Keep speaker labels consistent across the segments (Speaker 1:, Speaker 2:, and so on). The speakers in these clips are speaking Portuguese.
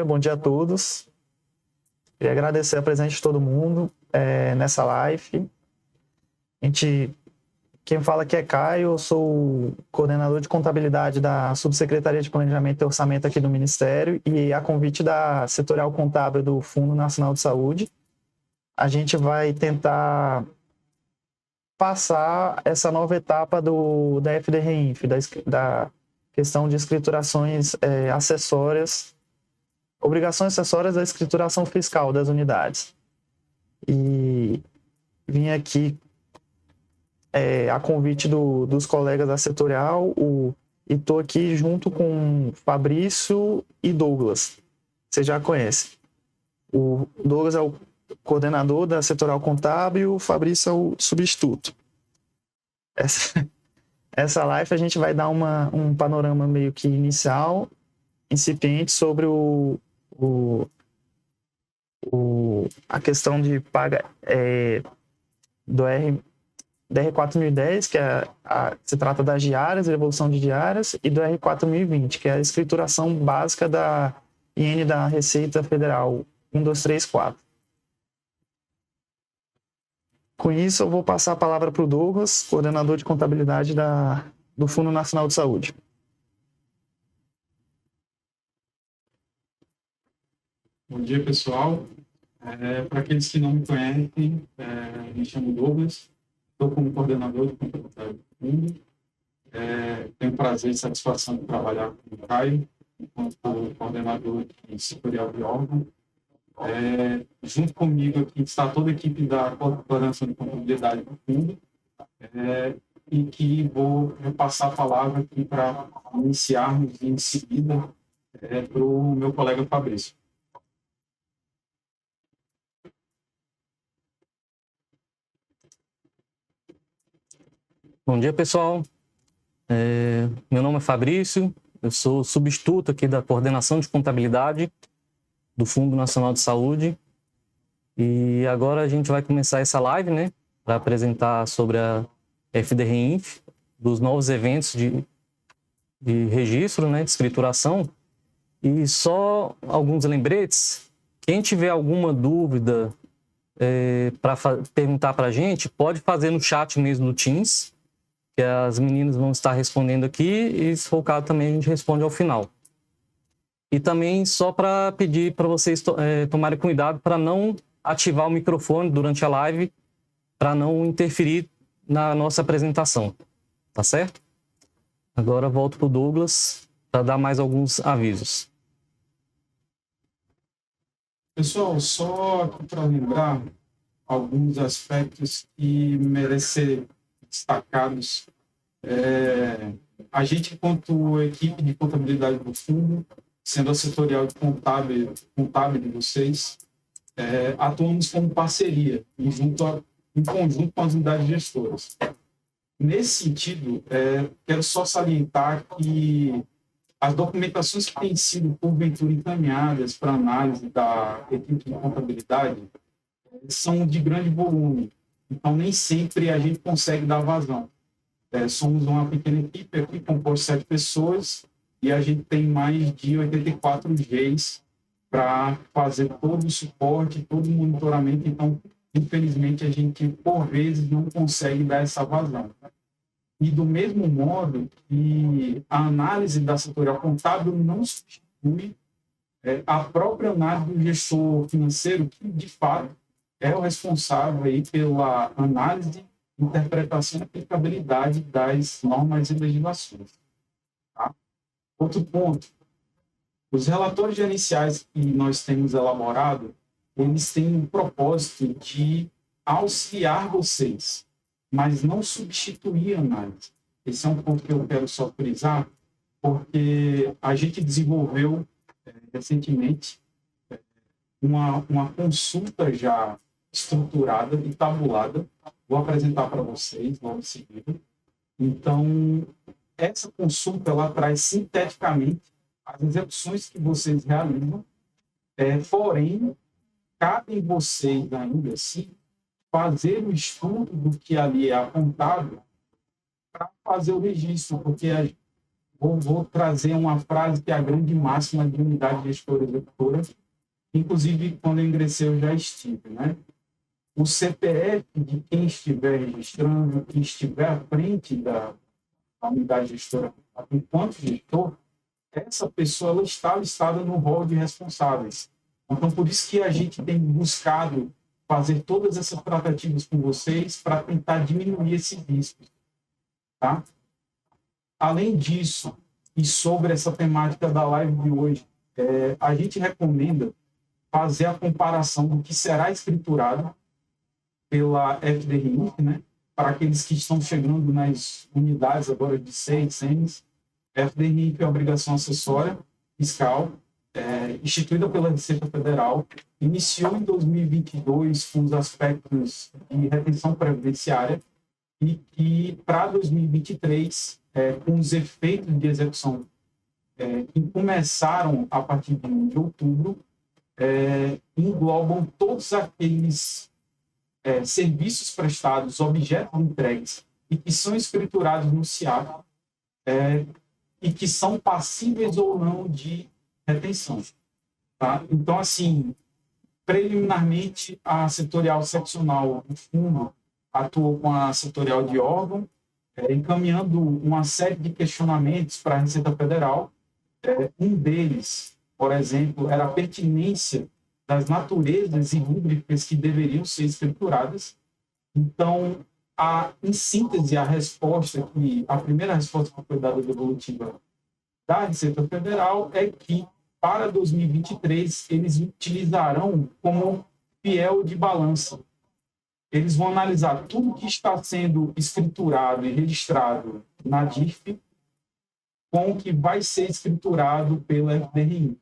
Speaker 1: bom dia a todos. Queria agradecer a presença de todo mundo nessa live. Quem fala aqui é Caio, eu sou coordenador de contabilidade da Subsecretaria de Planejamento e Orçamento aqui do Ministério e a convite da Setorial Contábil do Fundo Nacional de Saúde, a gente vai tentar passar essa nova etapa da FDRINF, da questão de escriturações acessórias, obrigações acessórias da escrituração fiscal das unidades. E vim aqui a convite dos colegas da setorial, e estou aqui junto com Fabrício e Douglas. Você já conhece. O Douglas é o coordenador da setorial contábil, o Fabrício é o substituto. Essa live a gente vai dar um panorama meio que inicial, incipiente, sobre a questão de paga do DR4010, que se trata das diárias, evolução de diárias, e do R4020, que é a escrituração básica da IN da Receita Federal 1234. Com isso, eu vou passar a palavra para o Douglas, coordenador de contabilidade do Fundo Nacional de Saúde.
Speaker 2: Bom dia, pessoal. Para aqueles que não me conhecem, me chamo Douglas, estou como coordenador de contabilidade do Fundo. Tenho prazer e satisfação de trabalhar com o Caio, enquanto coordenador de setorial de órgão. Junto comigo aqui está toda a equipe da coordenação de contabilidade do Fundo, e que vou passar a palavra aqui para iniciarmos em seguida para o meu colega Fabrício.
Speaker 3: Bom dia, pessoal. Meu nome é Fabrício, eu sou substituto aqui da coordenação de contabilidade do Fundo Nacional de Saúde. E agora a gente vai começar essa live, né, para apresentar sobre a FDRINF, dos novos eventos de registro, né, de escrituração. E só alguns lembretes. Quem tiver alguma dúvida para perguntar para a gente, pode fazer no chat mesmo do Teams, que as meninas vão estar respondendo aqui, e se for o caso também a gente responde ao final. E também só para pedir para vocês tomarem cuidado para não ativar o microfone durante a live, para não interferir na nossa apresentação, tá certo? Agora volto para o Douglas para dar mais alguns avisos.
Speaker 2: Pessoal, só para lembrar alguns aspectos que merecem ser destacados. A gente, enquanto equipe de contabilidade do fundo, sendo a setorial de contábil de vocês, atuamos como parceria, em conjunto com as unidades gestoras. Nesse sentido, quero só salientar que as documentações que têm sido, porventura, encaminhadas para análise da equipe de contabilidade são de grande volume, então nem sempre a gente consegue dar vazão. Somos uma pequena equipe aqui, composta de 7 pessoas, e a gente tem mais de 84 Gs para fazer todo o suporte, todo o monitoramento. Então, infelizmente, a gente, por vezes, não consegue dar essa vazão. E, do mesmo modo que a análise da setorial contábil não substitui a própria análise do gestor financeiro, que, de fato, é o responsável aí pela análise, interpretação e aplicabilidade das normas e legislações. Tá? Outro ponto, os relatórios gerenciais que nós temos elaborado, eles têm um propósito de auxiliar vocês, mas não substituir a análise. Esse é um ponto que eu quero só frisar, porque a gente desenvolveu recentemente uma consulta já estruturada e tabulada. Vou apresentar para vocês logo em seguida. Então, essa consulta ela traz sinteticamente as execuções que vocês realizam, porém, cabe em vocês ainda assim fazer o estudo do que ali é apontado para fazer o registro, porque vou trazer uma frase que é a grande máxima de unidade gestora executora. Inclusive, quando eu ingressei, eu já estive, né? O CPF de quem estiver registrando, quem estiver à frente da unidade gestora, enquanto gestor, essa pessoa ela está listada no rol de responsáveis. Então, por isso que a gente tem buscado fazer todas essas tratativas com vocês para tentar diminuir esses riscos, tá? Além disso, e sobre essa temática da live de hoje, a gente recomenda fazer a comparação do que será escriturado pela FDRI, né? Para aqueles que estão chegando nas unidades agora de SEI, SEMES, FDRI é a obrigação acessória fiscal, instituída pela Receita Federal, iniciou em 2022 com os aspectos de retenção previdenciária e para 2023, com os efeitos de execução que começaram a partir de outubro, englobam todos aqueles serviços prestados, objetos entregues e que são escriturados no SIAP e que são passíveis ou não de retenção. Tá? Então, assim, preliminarmente, a setorial seccional do fundo atuou com a setorial de órgão, encaminhando uma série de questionamentos para a Receita Federal. Um deles, por exemplo, era a pertinência das naturezas e rúbricas que deveriam ser escrituradas. Então, em síntese, a primeira resposta que foi dada devolutiva da Receita Federal é que, para 2023, eles utilizarão como fiel de balança. Eles vão analisar tudo que está sendo escriturado e registrado na DIRF com o que vai ser escriturado pela FDRI.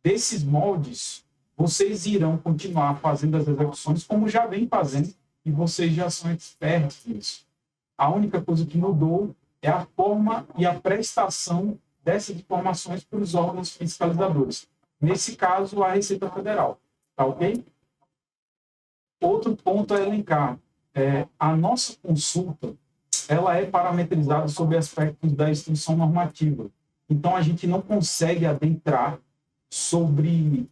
Speaker 2: Desses moldes, vocês irão continuar fazendo as execuções como já vem fazendo e vocês já são expertos nisso. A única coisa que mudou é a forma e a prestação dessas informações para os órgãos fiscalizadores. Nesse caso, a Receita Federal. Tá ok? Outro ponto a elencar. A nossa consulta ela é parametrizada sobre aspectos da instrução normativa. Então, a gente não consegue adentrar sobre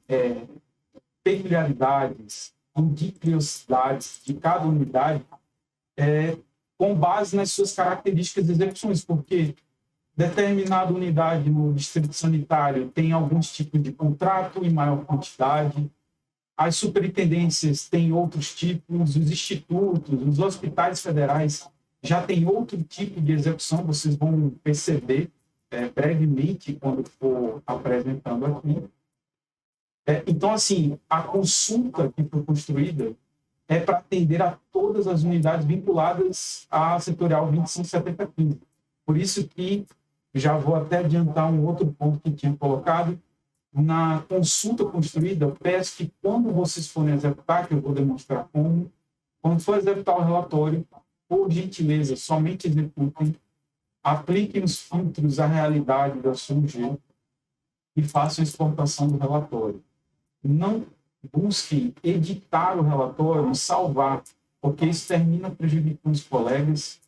Speaker 2: peculiaridades, individualidades de cada unidade com base nas suas características de execuções, porque determinada unidade no distrito sanitário tem alguns tipos de contrato em maior quantidade, as superintendências têm outros tipos, os institutos, os hospitais federais já têm outro tipo de execução, vocês vão perceber brevemente quando for apresentando aqui. Então, assim, a consulta que foi construída é para atender a todas as unidades vinculadas à setorial 257015. Por isso que já vou até adiantar um outro ponto que tinha colocado. Na consulta construída, eu peço que quando vocês forem executar, que eu vou demonstrar como, quando for executar o relatório, por gentileza, somente executem, apliquem os filtros à realidade da SUG e façam a exportação do relatório. Não busquem editar o relatório e salvar, porque isso termina prejudicando os colegas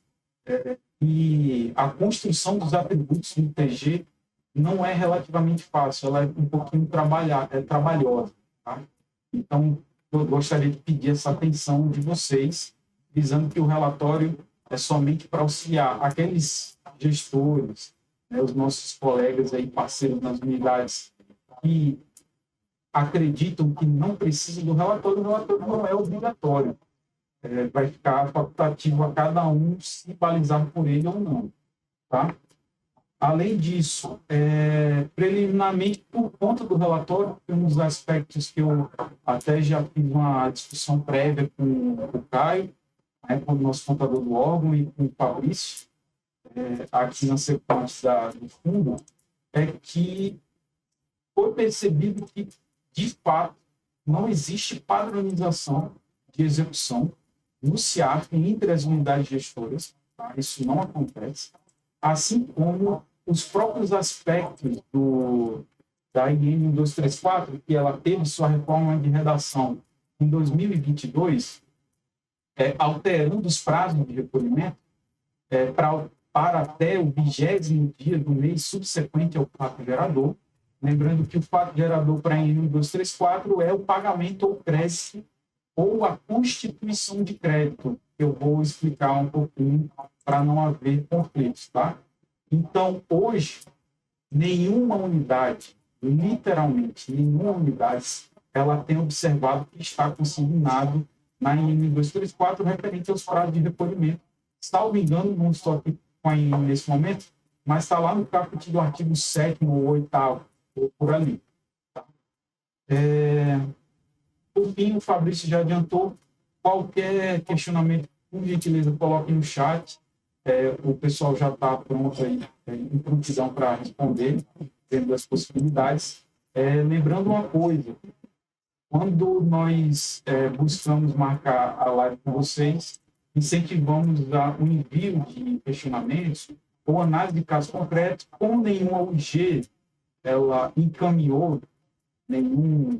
Speaker 2: e a construção dos atributos do TG não é relativamente fácil, ela é um pouquinho trabalhosa. Tá? Então, eu gostaria de pedir essa atenção de vocês, visando que o relatório é somente para auxiliar aqueles gestores, os nossos colegas aí, parceiros nas unidades, que acreditam que não precisam do relatório, o relatório não é obrigatório. Vai ficar facultativo a cada um se balizar por ele ou não. Tá? Além disso, preliminarmente, por conta do relatório, tem uns aspectos que eu até já fiz uma discussão prévia com o Caio, com o nosso contador do órgão e com o Fabrício, aqui na sequência do fundo, é que foi percebido que, de fato, não existe padronização de execução no SIAP entre as unidades gestoras, tá? Isso não acontece, assim como os próprios aspectos da IN 1234, que ela teve sua reforma de redação em 2022, alterando os prazos de recolhimento para para até o 20º dia do mês subsequente ao fato gerador. Lembrando que o fato gerador para N1, 2, 3, 4 é o pagamento ou crédito ou a constituição de crédito. Eu vou explicar um pouquinho para não haver conflitos, tá? Então, hoje, nenhuma unidade, literalmente nenhuma unidade, ela tem observado que está consignado na IN 234 referente aos prazos de recolhimento. Salvo engano, não estou aqui com a IN nesse momento, mas está lá no caput do artigo 7º ou 8º, ou por ali. Tá? Por fim, o Fabrício já adiantou. Qualquer questionamento, por gentileza, coloque no chat. O pessoal já está pronto aí, em prontidão para responder, dentro das possibilidades. Lembrando uma coisa, quando nós buscamos marcar a live com vocês, incentivamos o envio de questionamentos ou análise de casos concretos, como nenhuma UG ela encaminhou nenhum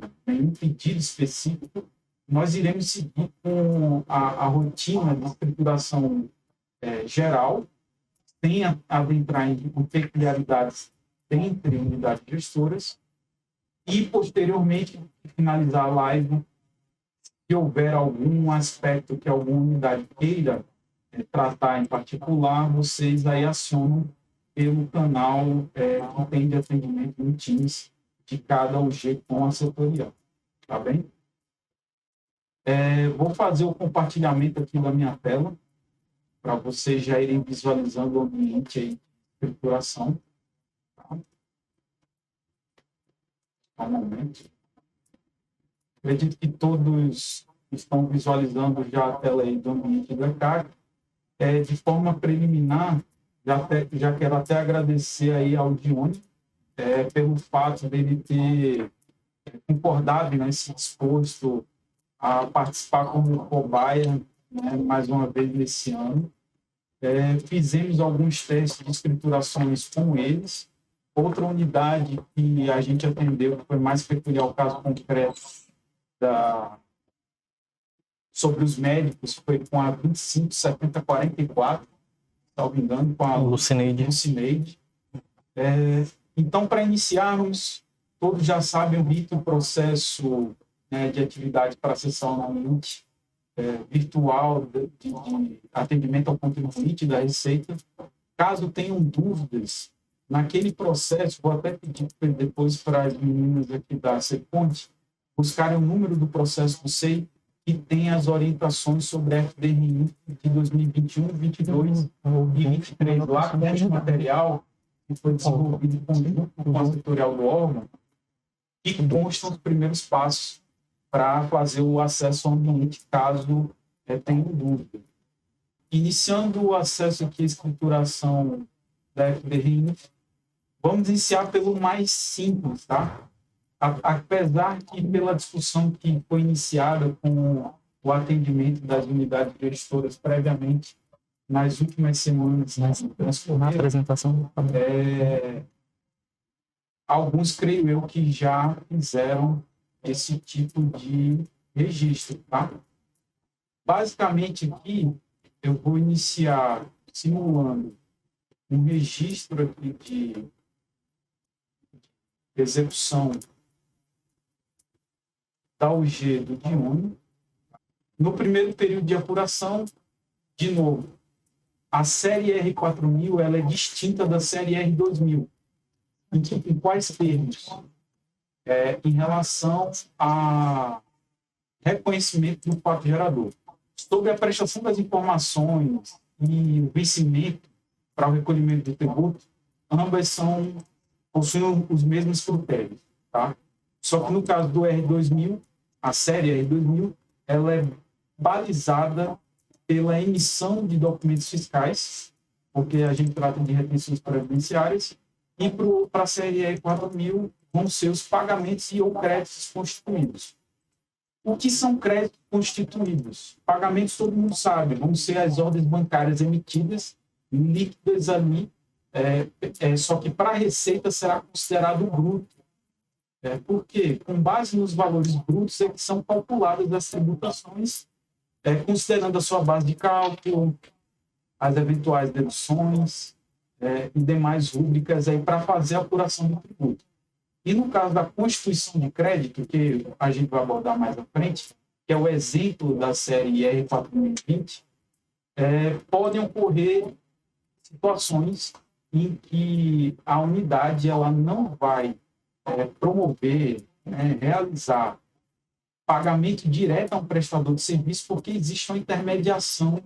Speaker 2: pedido específico, nós iremos seguir com a rotina de escrituração geral, sem adentrar em peculiaridades entre unidades gestoras, e, posteriormente, finalizar a live, se houver algum aspecto que alguma unidade queira tratar em particular, vocês aí acionam pelo canal que tem de atendimento no Teams de cada UG com a setorial. Tá bem? Vou fazer o compartilhamento aqui da minha tela, para vocês já irem visualizando o ambiente aí de escrituração. Tá? Um momento. Acredito que todos estão visualizando já a tela aí do ambiente do ECAC. De forma preliminar, já quero até agradecer aí ao Dione pelo fato dele ter concordado, né, se disposto a participar como cobaia, né, mais uma vez nesse ano. Fizemos alguns testes de escriturações com eles. Outra unidade que a gente atendeu, que foi mais peculiar o caso concreto sobre os médicos, foi com a 257044, salvo engano, com a Lucineide. Então, para iniciarmos, todos já sabem o rito, o processo de atividade para a sessão na mente virtual de atendimento ao contribuinte da Receita. Caso tenham dúvidas, naquele processo, vou até pedir depois para as meninas aqui da Seponte buscarem o número do processo do SEI, que tem as orientações sobre a FDRI de 2021, 22 e 23. Lá tem um material que foi desenvolvido em conjunto com a setorial do órgão e constam os primeiros passos para fazer o acesso ao ambiente, caso tenham dúvida. Iniciando o acesso aqui à escrituração da FDRI, vamos iniciar pelo mais simples, tá? Apesar que, pela discussão que foi iniciada com o atendimento das unidades gestoras previamente, nas últimas semanas, na apresentação, alguns, creio eu, que já fizeram esse tipo de registro, tá? Basicamente, aqui, eu vou iniciar simulando um registro aqui de execução da UG do Dione. No primeiro período de apuração, de novo, a série R4000 ela é distinta da série R2000. Em quais termos? Em relação a reconhecimento do fato gerador. Sobre a prestação das informações e o vencimento para o recolhimento do tributo, ambas possuem os mesmos critérios, tá? Só que no caso do R2000, a série R2000, ela é balizada pela emissão de documentos fiscais, porque a gente trata de retenções previdenciárias, e para a série R4000 vão ser os pagamentos e ou créditos constituídos. O que são créditos constituídos? Pagamentos todo mundo sabe, vão ser as ordens bancárias emitidas, líquidas ali, só que para a Receita será considerado bruto. Por quê? Com base nos valores brutos é que são calculadas as tributações, considerando a sua base de cálculo, as eventuais deduções, e demais rúbricas aí para fazer a apuração do tributo. E no caso da constituição de crédito, que a gente vai abordar mais à frente, que é o exemplo da série R4020, podem ocorrer situações em que a unidade ela não vai promover, realizar pagamento direto a um prestador de serviço, porque existe uma intermediação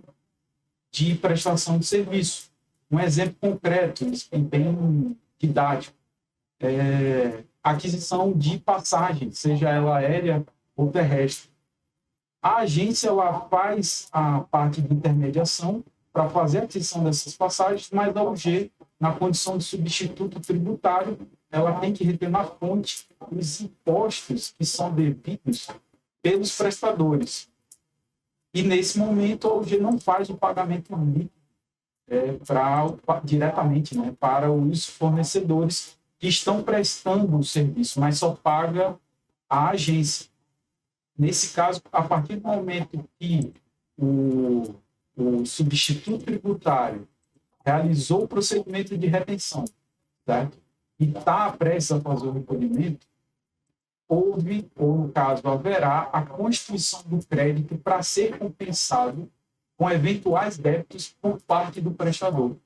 Speaker 2: de prestação de serviço. Um exemplo concreto, bem didático, aquisição de passagem, seja ela aérea ou terrestre. A agência ela faz a parte de intermediação para fazer a aquisição dessas passagens, mas a UG, na condição de substituto tributário, ela tem que reter na fonte os impostos que são devidos pelos prestadores. E, nesse momento, a UG não faz o pagamento líquido diretamente, né, para os fornecedores que estão prestando o serviço, mas só paga a agência. Nesse caso, a partir do momento que o substituto tributário realizou o procedimento de retenção, certo? E está prestes a fazer o recolhimento, houve, ou no caso haverá, a constituição do crédito para ser compensado com eventuais débitos por parte do prestador.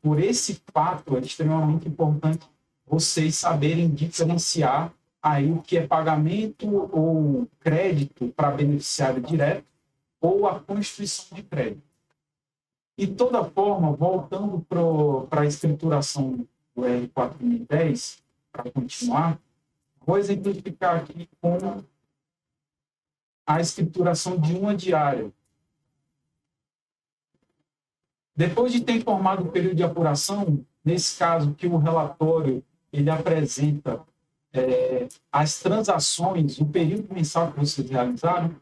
Speaker 2: Por esse fato, é extremamente importante vocês saberem diferenciar aí o que é pagamento ou crédito para beneficiário direto ou a constituição de crédito. E, de toda forma, voltando para a escrituração do R4010, para continuar, vou exemplificar aqui com a escrituração de uma diária. Depois de ter informado o período de apuração, nesse caso que o relatório ele apresenta as transações, o período mensal que vocês realizaram,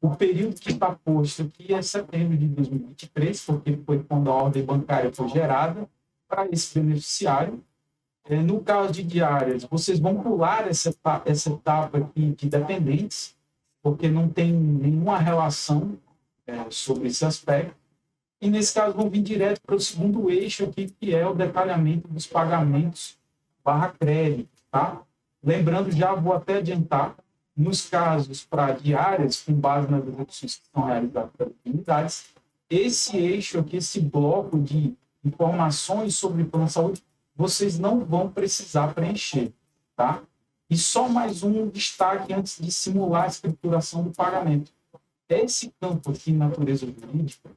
Speaker 2: o período que está posto aqui é setembro de 2023, porque foi quando a ordem bancária foi gerada para esse beneficiário. No caso de diárias, vocês vão pular essa etapa aqui de dependentes, porque não tem nenhuma relação sobre esse aspecto. E, nesse caso, vão vir direto para o segundo eixo aqui, que é o detalhamento dos pagamentos barra crédito, tá? Lembrando, já vou até adiantar, nos casos para diárias, com base nas execuções que são realizadas pelas unidades, esse eixo aqui, esse bloco de informações sobre plano de saúde, vocês não vão precisar preencher, tá? E só mais um destaque antes de simular a escrituração do pagamento. Esse campo aqui, natureza jurídica,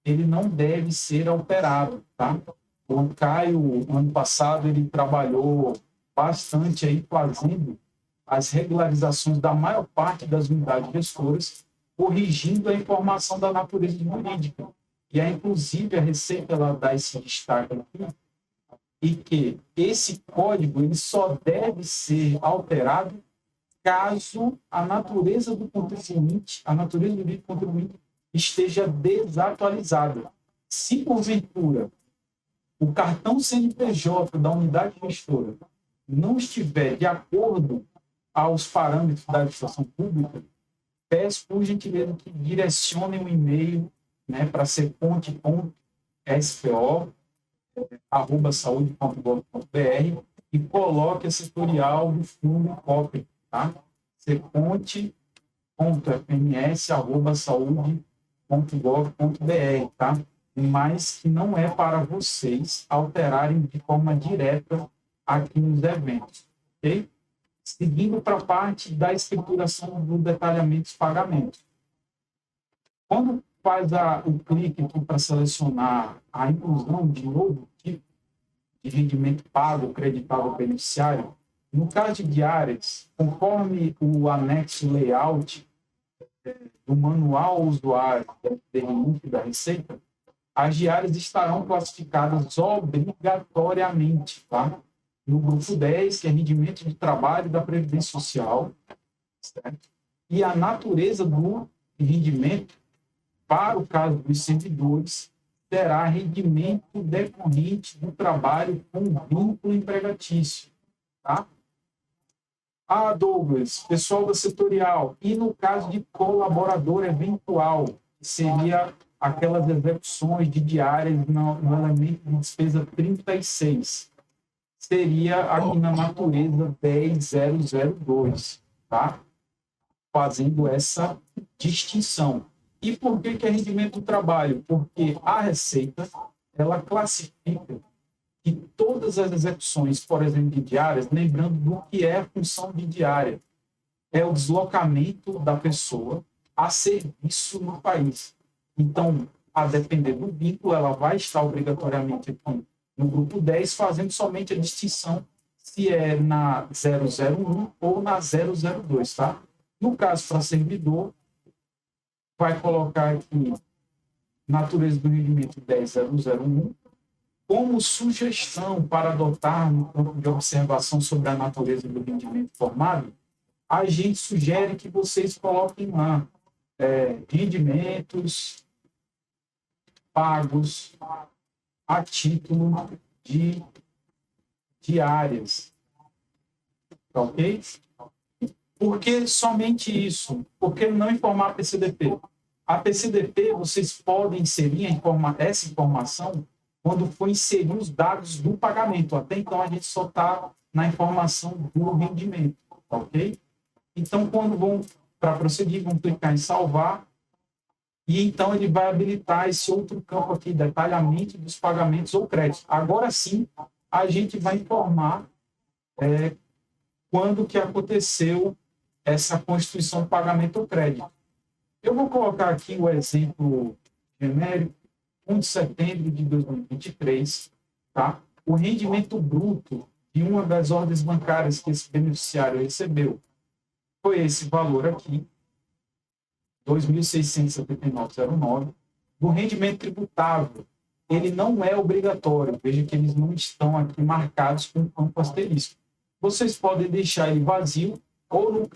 Speaker 2: ele não deve ser alterado, tá? O Caio, ano passado, ele trabalhou bastante aí fazendo as regularizações da maior parte das unidades gestoras, corrigindo a informação da natureza jurídica. E aí, inclusive, a Receita ela dá esse destaque aqui, e que esse código ele só deve ser alterado caso a natureza do contribuinte, a natureza jurídica do contribuinte esteja desatualizada. Se, porventura, o cartão CNPJ da unidade gestora não estiver de acordo aos parâmetros da legislação pública, peço, por gentileza, que direcionem um e-mail, né, para seponte.spo@saude.gov.br e coloque a setorial do fundo em cópia, tá? seponte.fms@saude.gov.br, tá? Mas que não é para vocês alterarem de forma direta aqui nos eventos, ok? Seguindo para a parte da escrituração do detalhamento dos pagamentos. Quando faz o clique aqui para selecionar a inclusão de novo tipo de rendimento pago, creditado ao beneficiário, no caso de diárias, conforme o anexo layout do manual ao usuário da Receita, as diárias estarão classificadas obrigatoriamente, tá? No grupo 10, que é rendimento de trabalho da Previdência Social, certo? E a natureza do rendimento, para o caso dos servidores, será rendimento decorrente do trabalho com vínculo empregatício, tá? Douglas, pessoal da setorial, e no caso de colaborador eventual, que seria aquelas execuções de diárias no elemento de despesa 36. Seria aqui na natureza 10.002, tá? Fazendo essa distinção. E por que é rendimento do trabalho? Porque a Receita, ela classifica que todas as execuções, por exemplo, de diárias, lembrando do que é a função de diária, é o deslocamento da pessoa a serviço no país. Então, a depender do vínculo, ela vai estar obrigatoriamente aqui no grupo 10, fazendo somente a distinção se é na 001 ou na 002, tá? No caso, para servidor, vai colocar aqui natureza do rendimento 10.001 como sugestão para adotar no campo de observação sobre a natureza do rendimento formado. A gente sugere que vocês coloquem lá rendimentos pagos a título de diárias. Ok? Por que somente isso? Por que não informar a PCDP? A PCDP, vocês podem inserir essa informação quando for inserir os dados do pagamento. Até então, a gente só está na informação do rendimento. Ok? Então, quando vão para prosseguir, vão clicar em salvar. E então ele vai habilitar esse outro campo aqui, detalhamento dos pagamentos ou créditos. Agora sim, a gente vai informar quando que aconteceu essa constituição de pagamento ou crédito. Eu vou colocar aqui o exemplo genérico, 1 de setembro de 2023, tá? O rendimento bruto de uma das ordens bancárias que esse beneficiário recebeu foi esse valor aqui, 2.679,09. Do rendimento tributável, ele não é obrigatório. Veja que eles não estão aqui marcados com campo asterisco. Vocês podem deixar ele vazio, ou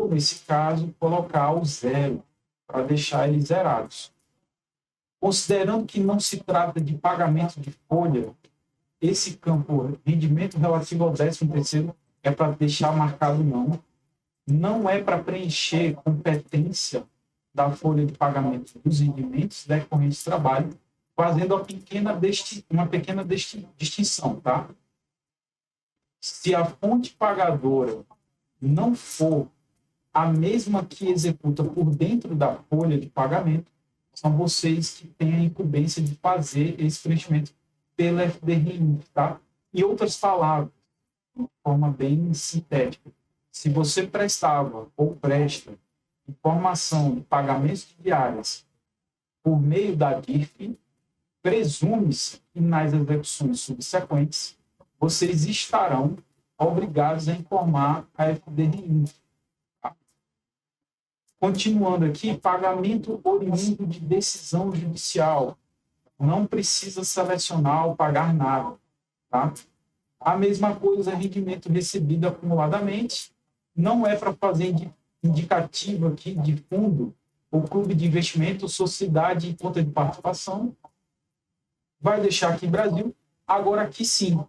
Speaker 2: nesse caso, colocar o 0, para deixar eles zerados. Considerando que não se trata de pagamento de folha, esse campo rendimento relativo ao 13º é para deixar marcado não. Não é para preencher competência da folha de pagamento dos rendimentos decorrentes de trabalho, fazendo uma pequena distinção, tá? Se a fonte pagadora não for a mesma que executa por dentro da folha de pagamento, são vocês que têm a incumbência de fazer esse preenchimento pela FDRI, tá? Em outras palavras, de forma bem sintética, se você prestava ou presta informação de pagamentos de diárias por meio da DIRF, presume-se que nas execuções subsequentes vocês estarão obrigados a informar a FDRI. Continuando aqui, pagamento oriundo de decisão judicial. Não precisa selecionar ou pagar nada. Tá? A mesma coisa, rendimento recebido acumuladamente. Não é para fazer indicativo aqui de fundo, ou clube de investimento, sociedade e conta de participação. Vai deixar aqui Brasil. Agora aqui sim,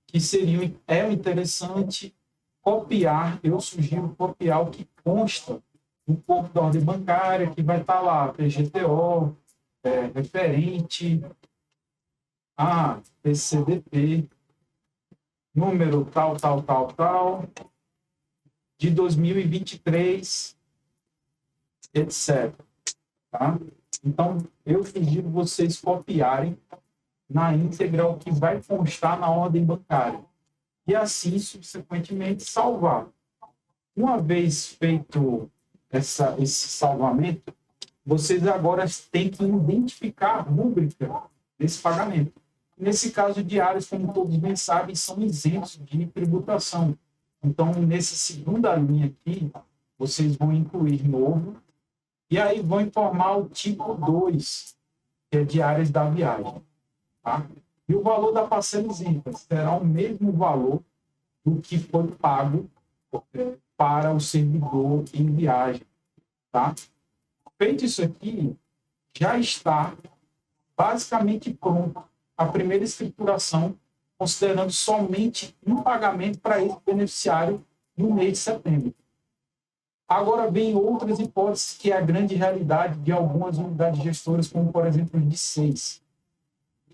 Speaker 2: que seria interessante copiar, eu sugiro copiar o que consta no corpo da ordem bancária, que vai estar lá, PGTO, referente, PCDP, número tal, de 2023, etc. Tá? Então, eu sugiro vocês copiarem na íntegra o que vai constar na ordem bancária. E assim, subsequentemente, salvar. Uma vez feito esse salvamento, vocês agora têm que identificar a rúbrica desse pagamento. Nesse caso, diários, como todos bem sabem, são isentos de tributação. Então, nessa segunda linha aqui, vocês vão incluir novo, e aí vão informar o tipo 2, que é diárias da viagem. Tá? E o valor da parcela isenta será o mesmo valor do que foi pago para o servidor em viagem. Tá? Feito isso aqui, já está basicamente pronto a primeira escrituração, considerando somente um pagamento para esse beneficiário no mês de setembro. Agora, vem outras hipóteses, que é a grande realidade de algumas unidades gestoras, como, por exemplo, os de 6,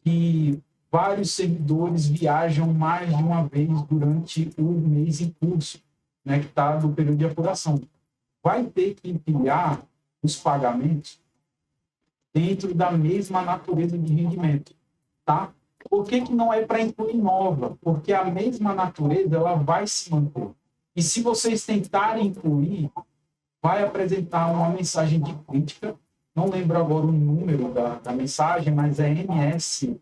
Speaker 2: que vários servidores viajam mais de uma vez durante o mês em curso, né, que está no período de apuração. Vai ter que empilhar os pagamentos dentro da mesma natureza de rendimento, tá? Por que não é para incluir nova? Porque a mesma natureza ela vai se manter. E se vocês tentarem incluir, vai apresentar uma mensagem de crítica, não lembro agora o número da mensagem, mas é MS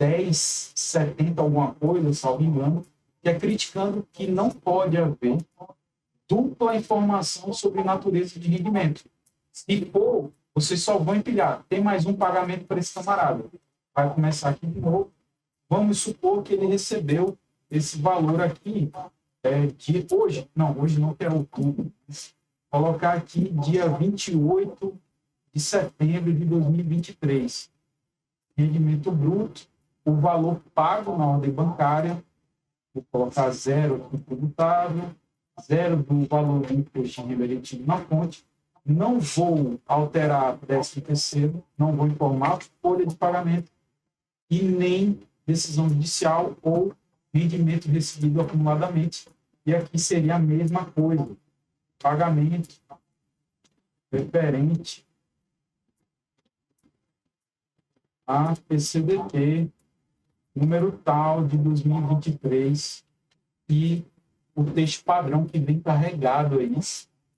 Speaker 2: 1070 alguma coisa, salvo engano, que é criticando que não pode haver dupla informação sobre natureza de rendimento. Se for, vocês só vão empilhar. Tem mais um pagamento para esse camarada. Vai começar aqui de novo. Vamos supor que ele recebeu esse valor aqui de hoje. Não, hoje não, que é outubro. Colocar aqui dia 28 de setembro de 2023. Rendimento bruto. O valor pago na ordem bancária. Vou colocar 0 aqui tributável. 0 do valor do imposto de renda retido na fonte. Não vou alterar 13º, não vou informar folha de pagamento e nem decisão judicial ou rendimento recebido acumuladamente. E aqui seria a mesma coisa. Pagamento referente a PCDT, número tal de 2023 e o texto padrão que vem carregado aí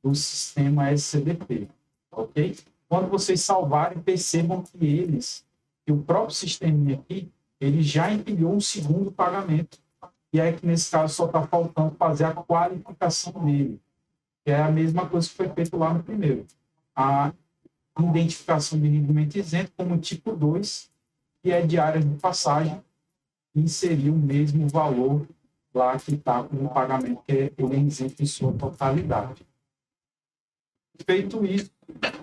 Speaker 2: do sistema SCDP, ok? Quando vocês salvarem, percebam que o próprio sistema aqui, ele já empilhou um segundo pagamento. E aí que nesse caso só está faltando fazer a qualificação dele, que é a mesma coisa que foi feito lá no primeiro. A identificação de rendimento isento como tipo 2, que é de áreas de passagem, inserir o mesmo valor lá que está com o pagamento, que ele é isento em sua totalidade. Feito isso,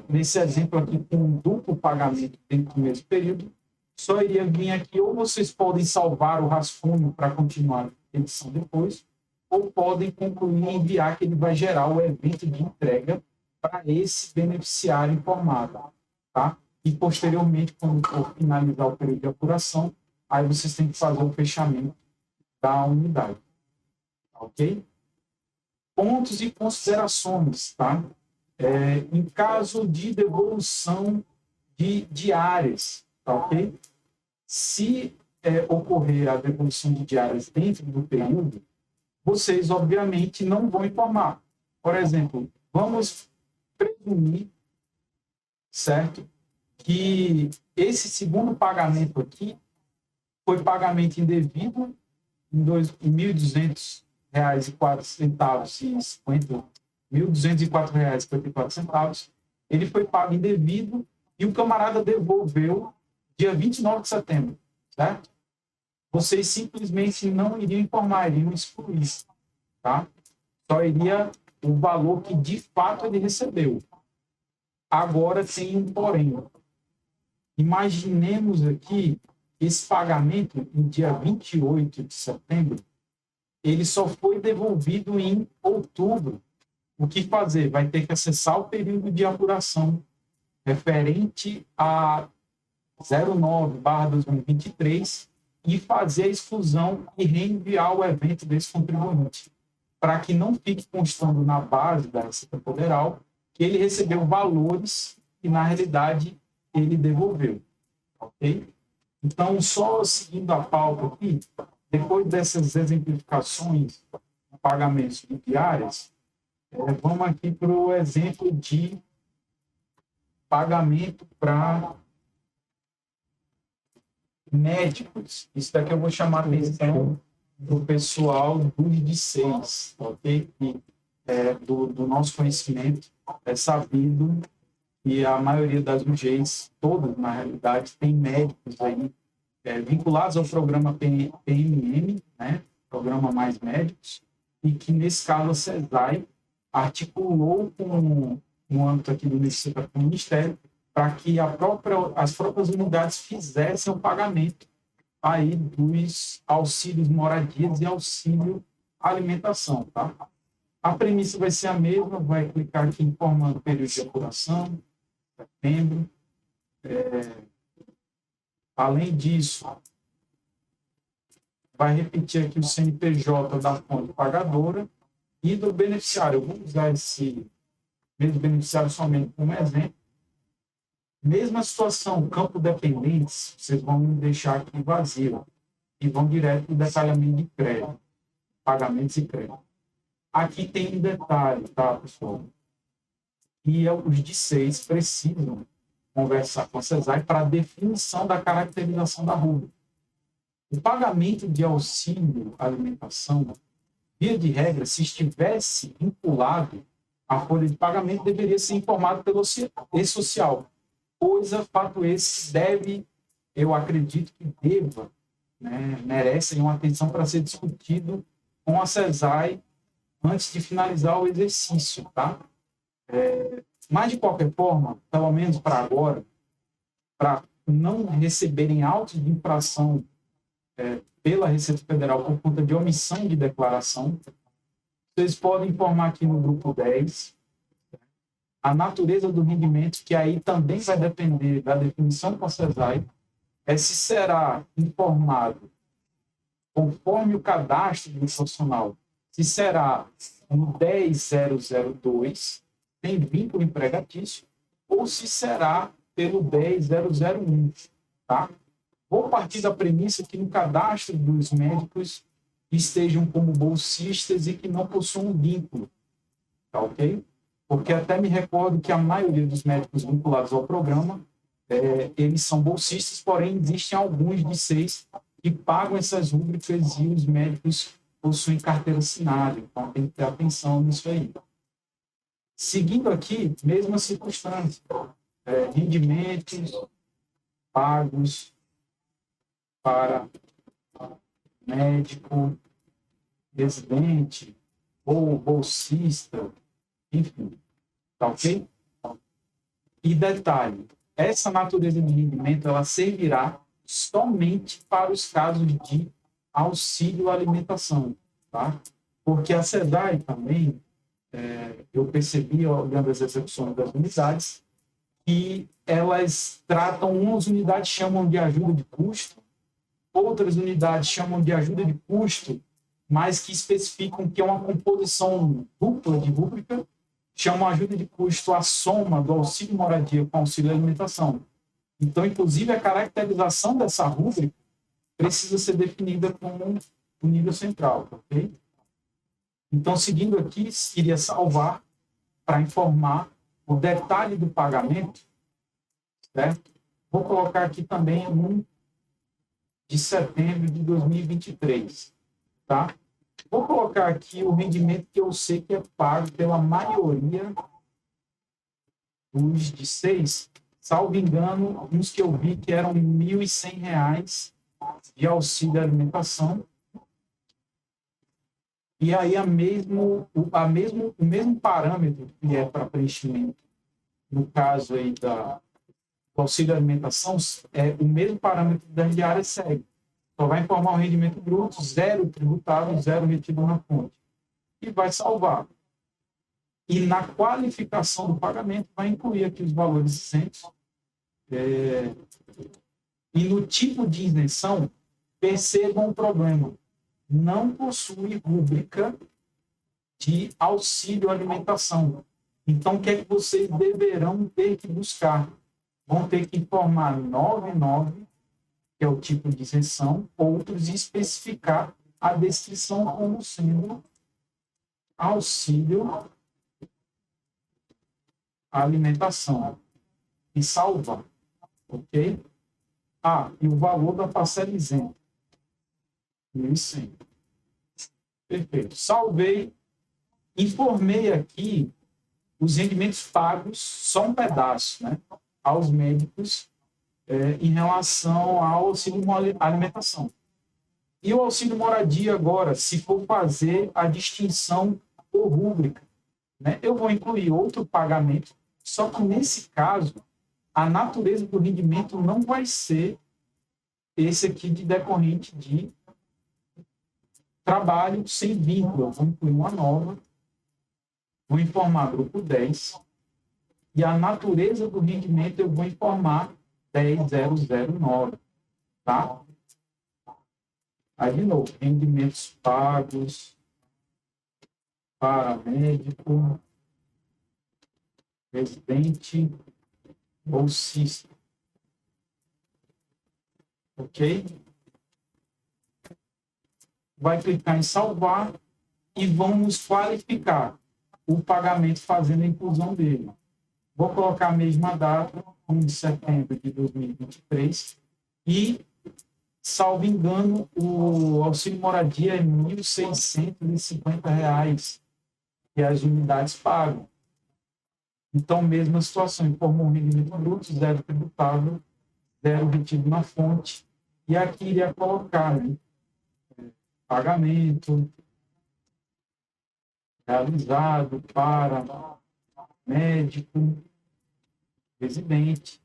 Speaker 2: nesse exemplo aqui, com um duplo pagamento dentro do mesmo período, só iria vir aqui, ou vocês podem salvar o rascunho para continuar a edição depois, ou podem concluir e enviar que ele vai gerar o evento de entrega para esse beneficiário informado, tá? E posteriormente, quando for finalizar o período de apuração, aí vocês têm que fazer o fechamento da unidade, ok? Pontos e considerações, tá? Em caso de devolução de diárias, tá ok? Se ocorrer a devolução de diárias dentro do período, vocês, obviamente, não vão informar. Por exemplo, vamos presumir, certo, que esse segundo pagamento aqui foi pagamento indevido em R$ 1.200,04,50, R$ 1.204,54. Ele foi pago indevido e o camarada devolveu dia 29 de setembro, certo? Vocês simplesmente não iriam informar, iriam excluir, tá? Só iria o valor que de fato ele recebeu. Agora tem um porém. Imaginemos aqui esse pagamento em dia 28 de setembro, ele só foi devolvido em outubro. O que fazer? Vai ter que acessar o período de apuração referente a 09/2023 e fazer a exclusão e reenviar o evento desse contribuinte, para que não fique constando na base da Receita Federal que ele recebeu valores que, na realidade, ele devolveu. Ok? Então, só seguindo a pauta aqui, depois dessas exemplificações de pagamentos de diárias, vamos aqui para o exemplo de pagamento para médicos. Isso daqui eu vou chamar a atenção do pessoal dos de 6, ok? E, do nosso conhecimento, é sabido que a maioria das UGEs, todas, na realidade, tem médicos aí vinculados ao programa PMM, né? Programa Mais Médicos, e que, nesse caso, a CESAI articulou no âmbito aqui do Ministério para que as próprias unidades fizessem o pagamento aí dos auxílios moradias e auxílio alimentação, tá? A premissa vai ser a mesma, vai clicar aqui informando o período de apuração, setembro. Além disso, vai repetir aqui o CNPJ da fonte pagadora e do beneficiário. Eu vou usar esse mesmo beneficiário somente como exemplo. Mesma situação, campo dependentes, vocês vão deixar aqui vazio e vão direto para o detalhamento de crédito, pagamentos e crédito. Aqui tem um detalhe, tá, pessoal? E os de 6 precisam conversar com a CESAI para a definição da caracterização da rúbrica. O pagamento de auxílio alimentação, via de regra, se estivesse vinculado à folha de pagamento, deveria ser informado pelo e-social. Fato esse deve, eu acredito que deva, né, merece uma atenção para ser discutido com a CESAI antes de finalizar o exercício, tá? Mas, de qualquer forma, pelo menos para agora, para não receberem autos de infração pela Receita Federal por conta de omissão de declaração, vocês podem informar aqui no grupo 10 a natureza do rendimento, que aí também vai depender da definição com a CESAI, se será informado conforme o cadastro do profissional, se será no 10.002, tem vínculo empregatício, ou se será pelo 10.001, tá? Vou partir da premissa que no cadastro dos médicos estejam como bolsistas e que não possuam vínculo, tá ok? Porque até me recordo que a maioria dos médicos vinculados ao programa, eles são bolsistas, porém existem alguns de 6 que pagam essas rúbricas e os médicos possuem carteira assinada, então tem que ter atenção nisso aí. Seguindo aqui, mesma circunstância, rendimentos pagos para médico, residente ou bolsista, enfim, tá ok? E detalhe, essa natureza de rendimento, ela servirá somente para os casos de auxílio alimentação, tá? Porque a CESAI também, eu percebi, olhando as execuções das unidades, que elas tratam, umas unidades chamam de ajuda de custo, outras unidades chamam de ajuda de custo, mas que especificam que é uma composição dupla de rúbrica, chamam ajuda de custo a soma do auxílio moradia com auxílio alimentação. Então, inclusive, a caracterização dessa rúbrica precisa ser definida com o nível central, ok? Então, seguindo aqui, iria salvar para informar o detalhe do pagamento, certo? Vou colocar aqui também um de setembro de 2023, tá? Vou colocar aqui o rendimento que eu sei que é pago pela maioria dos de 6, salvo engano, uns que eu vi que eram R$ 1.100 de auxílio alimentação. E aí o mesmo parâmetro que é para preenchimento, no caso aí do auxílio alimentação, é o mesmo parâmetro da diária segue. Só vai informar o rendimento bruto, 0 tributado, 0 retido na fonte. E vai salvar. E na qualificação do pagamento vai incluir aqui os valores isentos. E no tipo de isenção, percebam o problema. Não possui rúbrica de auxílio alimentação. Então, o que é que vocês deverão ter que buscar? Vão ter que informar 99, que é o tipo de isenção, outros, e especificar a descrição como sendo auxílio alimentação. E salvar. Ok? E o valor da parcela isenta. 1.100. Perfeito. Salvei. Informei aqui os rendimentos pagos, só um pedaço, né, aos médicos em relação ao auxílio alimentação. E o auxílio moradia agora, se for fazer a distinção por rúbrica, né, eu vou incluir outro pagamento, só que nesse caso, a natureza do rendimento não vai ser esse aqui de decorrente de trabalho sem vínculo. Eu vou incluir uma nova, vou informar grupo 10, e a natureza do rendimento eu vou informar 10.009, tá? Aí, de novo, rendimentos pagos para médico, residente, bolsista. Ok? Vai clicar em salvar e vamos qualificar o pagamento fazendo a inclusão dele. Vou colocar a mesma data, 1 de setembro de 2023, e, salvo engano, o auxílio moradia é R$ 1.650 que as unidades pagam. Então, mesma situação, informou o rendimento bruto, zero tributável, zero retido na fonte, e aqui iria colocar, né, pagamento realizado para médico, residente,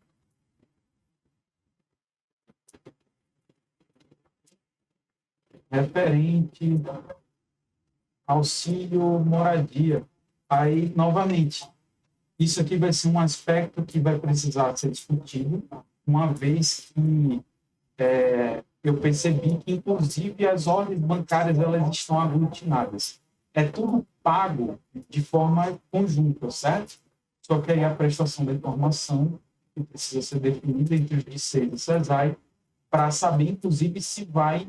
Speaker 2: referente, auxílio moradia. Aí, novamente, isso aqui vai ser um aspecto que vai precisar ser discutido, uma vez que eu percebi que, inclusive, as ordens bancárias elas estão aglutinadas. É tudo pago de forma conjunta, certo? Só que aí a prestação da informação que precisa ser definida entre os DICEI e o SESAI para saber, inclusive, se vai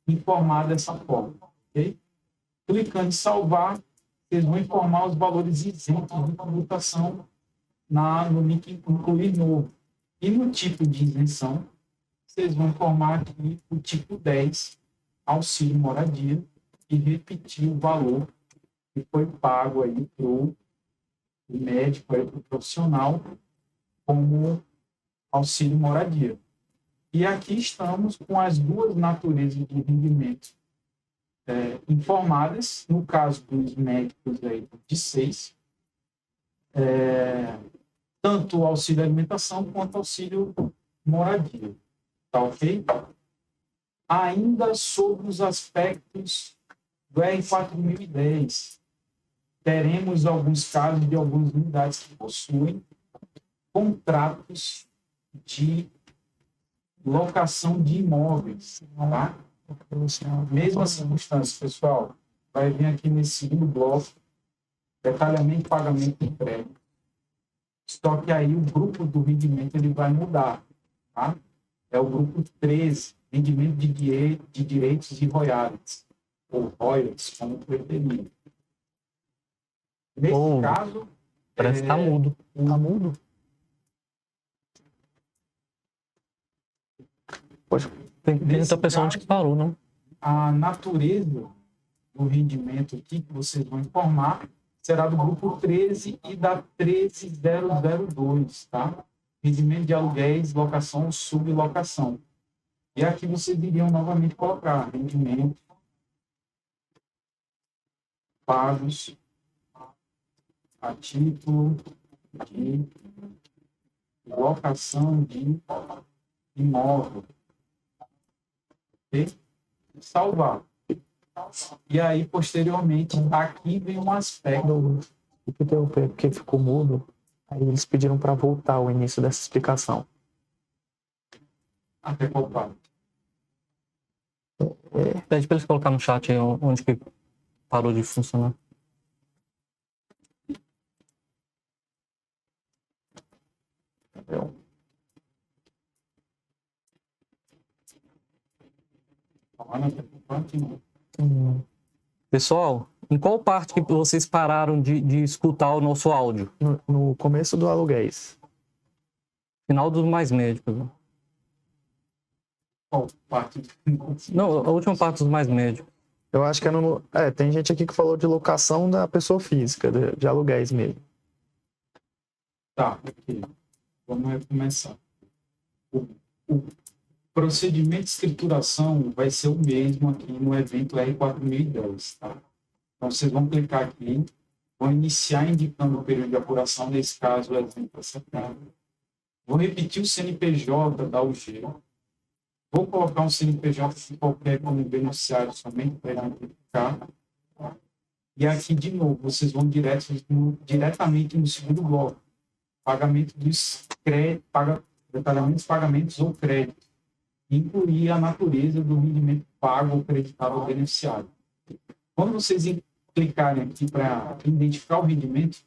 Speaker 2: informar dessa forma. Okay? Clicando em salvar, vocês vão informar os valores isentos de tributação no link incluir novo. E no tipo de isenção, vocês vão informar aqui o tipo 10, auxílio moradia, e repetir o valor que foi pago aí para o médico, para o profissional, como auxílio moradia. E aqui estamos com as duas naturezas de rendimento informadas, no caso dos médicos aí de 6, tanto o auxílio alimentação quanto auxílio moradia. Tá ok? Ainda sobre os aspectos do R4010, teremos alguns casos de algumas unidades que possuem contratos de locação de imóveis, tá? Mesma circunstância, pessoal, vai vir aqui nesse segundo bloco, detalhamento de pagamento de entrega. Só que aí o grupo do rendimento ele vai mudar, tá? É o grupo 13, rendimento de direitos e royalties, ou royalties, como preferir. Nesse caso...
Speaker 3: Parece que está mudo.
Speaker 1: Está mudo?
Speaker 3: Poxa, tem muita pessoa que parou, não?
Speaker 2: A natureza do rendimento aqui que vocês vão informar será do grupo 13 e da 13002, tá? Rendimento de aluguéis, locação, sublocação. E aqui vocês iriam novamente colocar rendimento pagos a título de locação de imóvel. Ok? Salvar. E aí, posteriormente, aqui vem um aspecto.
Speaker 1: Porque ficou mudo. Aí eles pediram para voltar ao início dessa explicação.
Speaker 2: Até qual parte?
Speaker 3: Pede para eles colocar no chat aí onde que parou de funcionar. Pessoal, em qual parte que vocês pararam de escutar o nosso áudio?
Speaker 1: No começo do aluguéis.
Speaker 3: Final dos mais médicos. Né?
Speaker 2: Qual parte?
Speaker 3: Não, a última parte dos mais médicos.
Speaker 1: Eu acho que é no... tem gente aqui que falou de locação da pessoa física, de aluguéis mesmo.
Speaker 2: Tá, ok. Vamos recomeçar. O procedimento de escrituração vai ser o mesmo aqui no evento R4010, tá? Então, vocês vão clicar aqui, vão iniciar indicando o período de apuração, nesse caso, o exemplo é setembro. Vou repetir o CNPJ da UG. Vou colocar um CNPJ qualquer como beneficiário somente para identificar. E aqui, de novo, vocês vão diretamente no segundo bloco. Pagamento dos detalhamentos, pagamentos ou créditos. Incluir a natureza do rendimento pago ou creditado ao beneficiário. Quando vocês clicarem aqui para identificar o rendimento,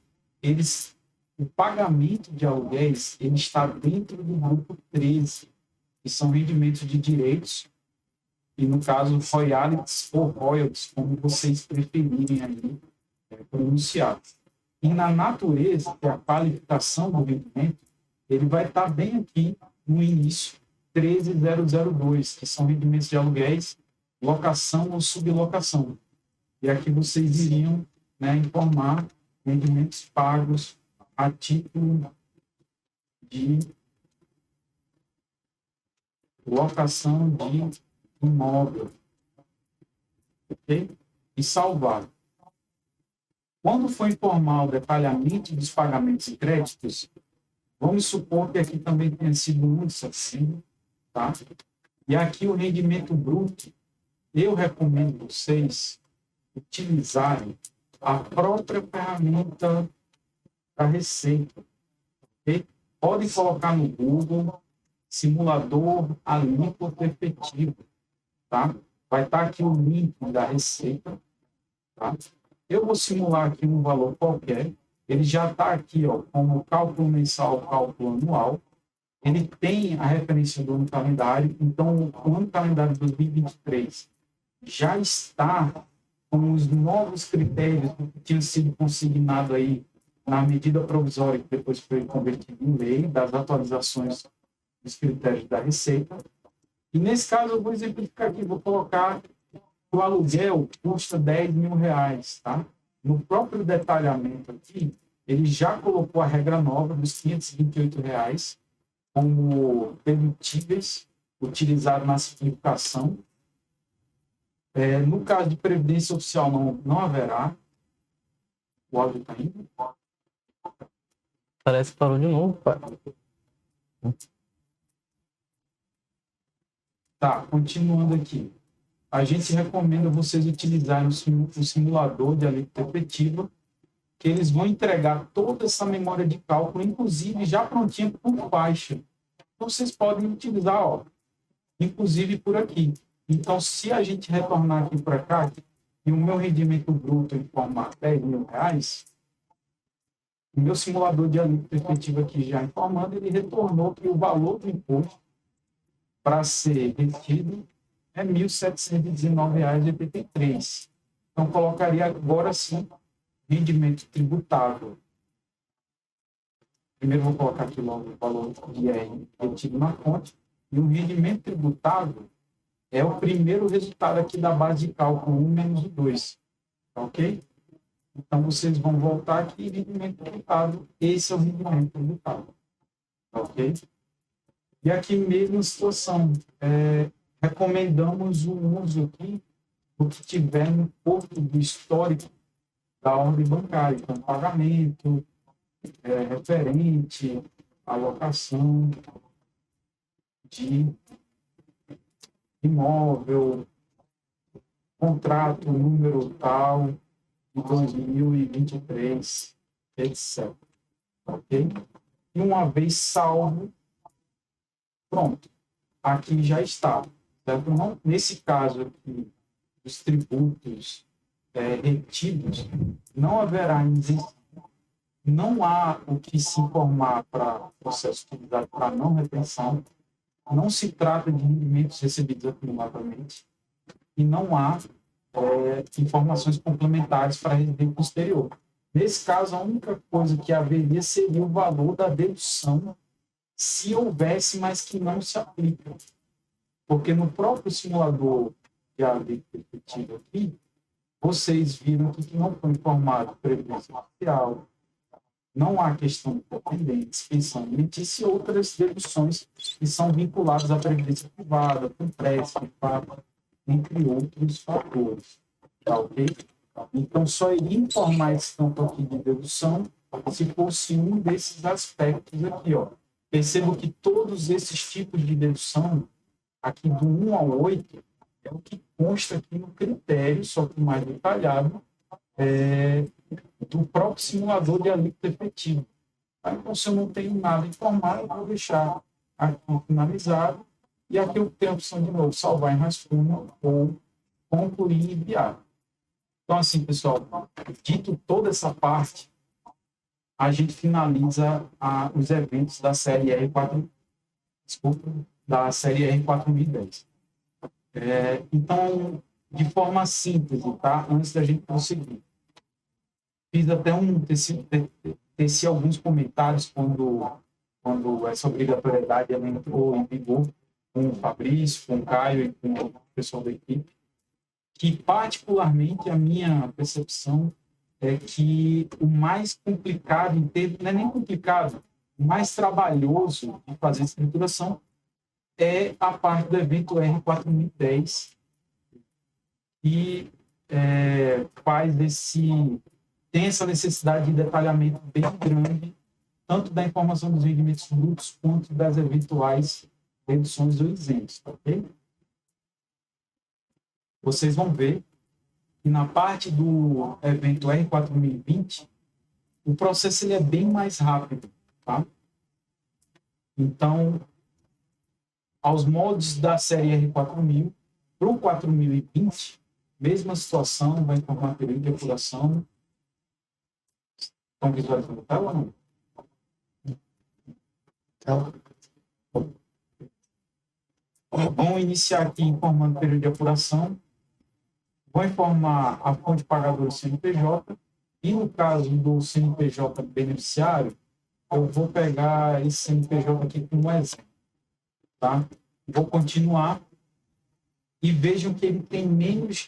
Speaker 2: o pagamento de aluguéis ele está dentro do grupo 13, que são rendimentos de direitos, e no caso, royalties ou royalties, como vocês preferirem aí pronunciar. E na natureza, que é a qualificação do rendimento, ele vai estar bem aqui no início, 13002, que são rendimentos de aluguéis, locação ou sublocação. E aqui vocês iriam informar rendimentos pagos a título de locação de imóvel. Ok? E salvar. Quando for informar o detalhamento dos pagamentos e créditos, vamos supor que aqui também tenha sido 1 de setembro, tá? E aqui o rendimento bruto, eu recomendo vocês utilizarem a própria ferramenta da Receita. Okay? Podem colocar no Google simulador alíquota efetiva. Tá? Vai estar aqui o link da Receita. Tá? Eu vou simular aqui um valor qualquer. Ele já está aqui como cálculo mensal, cálculo anual. Ele tem a referência do ano calendário. Então, o ano calendário de 2023 já está com os novos critérios que tinham sido consignados aí na medida provisória, que depois foi convertido em lei, das atualizações dos critérios da Receita. E nesse caso, eu vou exemplificar aqui, vou colocar que o aluguel custa R$10.000, tá? No próprio detalhamento aqui, ele já colocou a regra nova dos R$528 como dedutíveis, utilizado na simplificação. No caso de previdência oficial, não haverá. O áudio está indo?
Speaker 3: Parece que parou de novo.
Speaker 2: Tá, continuando aqui. A gente recomenda vocês utilizarem o simulador de alíquota efetiva, que eles vão entregar toda essa memória de cálculo, inclusive já prontinha por faixa. Então, vocês podem utilizar, inclusive por aqui. Então, se a gente retornar aqui para cá, e o meu rendimento bruto informar R$10.000, o meu simulador de alíquota efetiva aqui já informando, ele retornou que o valor do imposto para ser retido é R$ 1.719,83. Então, colocaria agora sim rendimento tributável. Primeiro, vou colocar aqui logo o valor de IR retido na fonte. E o rendimento tributável é o primeiro resultado aqui da base de cálculo 1 menos o 2. Tá ok? Então, vocês vão voltar aqui, rendimento tributável. Esse é o rendimento tributável. Tá ok? E aqui, mesma situação. Recomendamos o uso aqui do que tiver no corpo do histórico da ordem bancária. Então, pagamento, referente, alocação de imóvel, contrato número tal, de 2023, etc. Ok? E uma vez salvo, pronto. Aqui já está. Certo? Não, nesse caso aqui, os tributos retidos, não haverá isenção. Não há o que se informar para processo utilizado para não retenção. Não se trata de rendimentos recebidos acumuladamente. E não há informações complementares para residente posterior. Nesse caso, a única coisa que haveria seria o valor da dedução, se houvesse, mas que não se aplica. Porque no próprio simulador de alíquota efetiva aqui, vocês viram que não foi informado previdência social, não há questão de dependentes, pensão alimentícia e outras deduções que são vinculadas à previdência privada, com empréstimo, entre outros fatores. Tá ok? Então, só iria informar esse campo aqui de dedução se fosse um desses aspectos aqui. Percebo que todos esses tipos de dedução, aqui do 1 ao 8, é o que consta aqui no critério, só que mais detalhado, do próprio simulador de alíquota efetiva. Tá? Então, se eu não tenho nada informado, eu vou deixar aqui finalizado, e aqui eu tenho a opção de novo, salvar em rascunho ou concluir e enviar. Então, assim, pessoal, dito toda essa parte, a gente finaliza os eventos da série da série R4010. Então, de forma simples, tá? Antes da gente prosseguir. Fiz até teci alguns comentários quando essa obrigatoriedade ela entrou em vigor com o Fabrício, com o Caio e com o pessoal da equipe, que particularmente a minha percepção é que o mais complicado, não é nem complicado, o mais trabalhoso de fazer escrituração é a parte do evento R4010, que tem essa necessidade de detalhamento bem grande, tanto da informação dos rendimentos brutos quanto das eventuais reduções ou isentos, ok? Vocês vão ver que na parte do evento R4020, o processo ele é bem mais rápido, tá? Então, aos moldes da série R4000, para o 4020, mesma situação, vai informar período de apuração. Estão visualizando a tela ou não? Tela. Vamos iniciar aqui informando o período de apuração. Vou informar a fonte pagadora CNPJ. E no caso do CNPJ beneficiário, eu vou pegar esse CNPJ aqui como exemplo. Tá? Vou continuar. E vejam que ele tem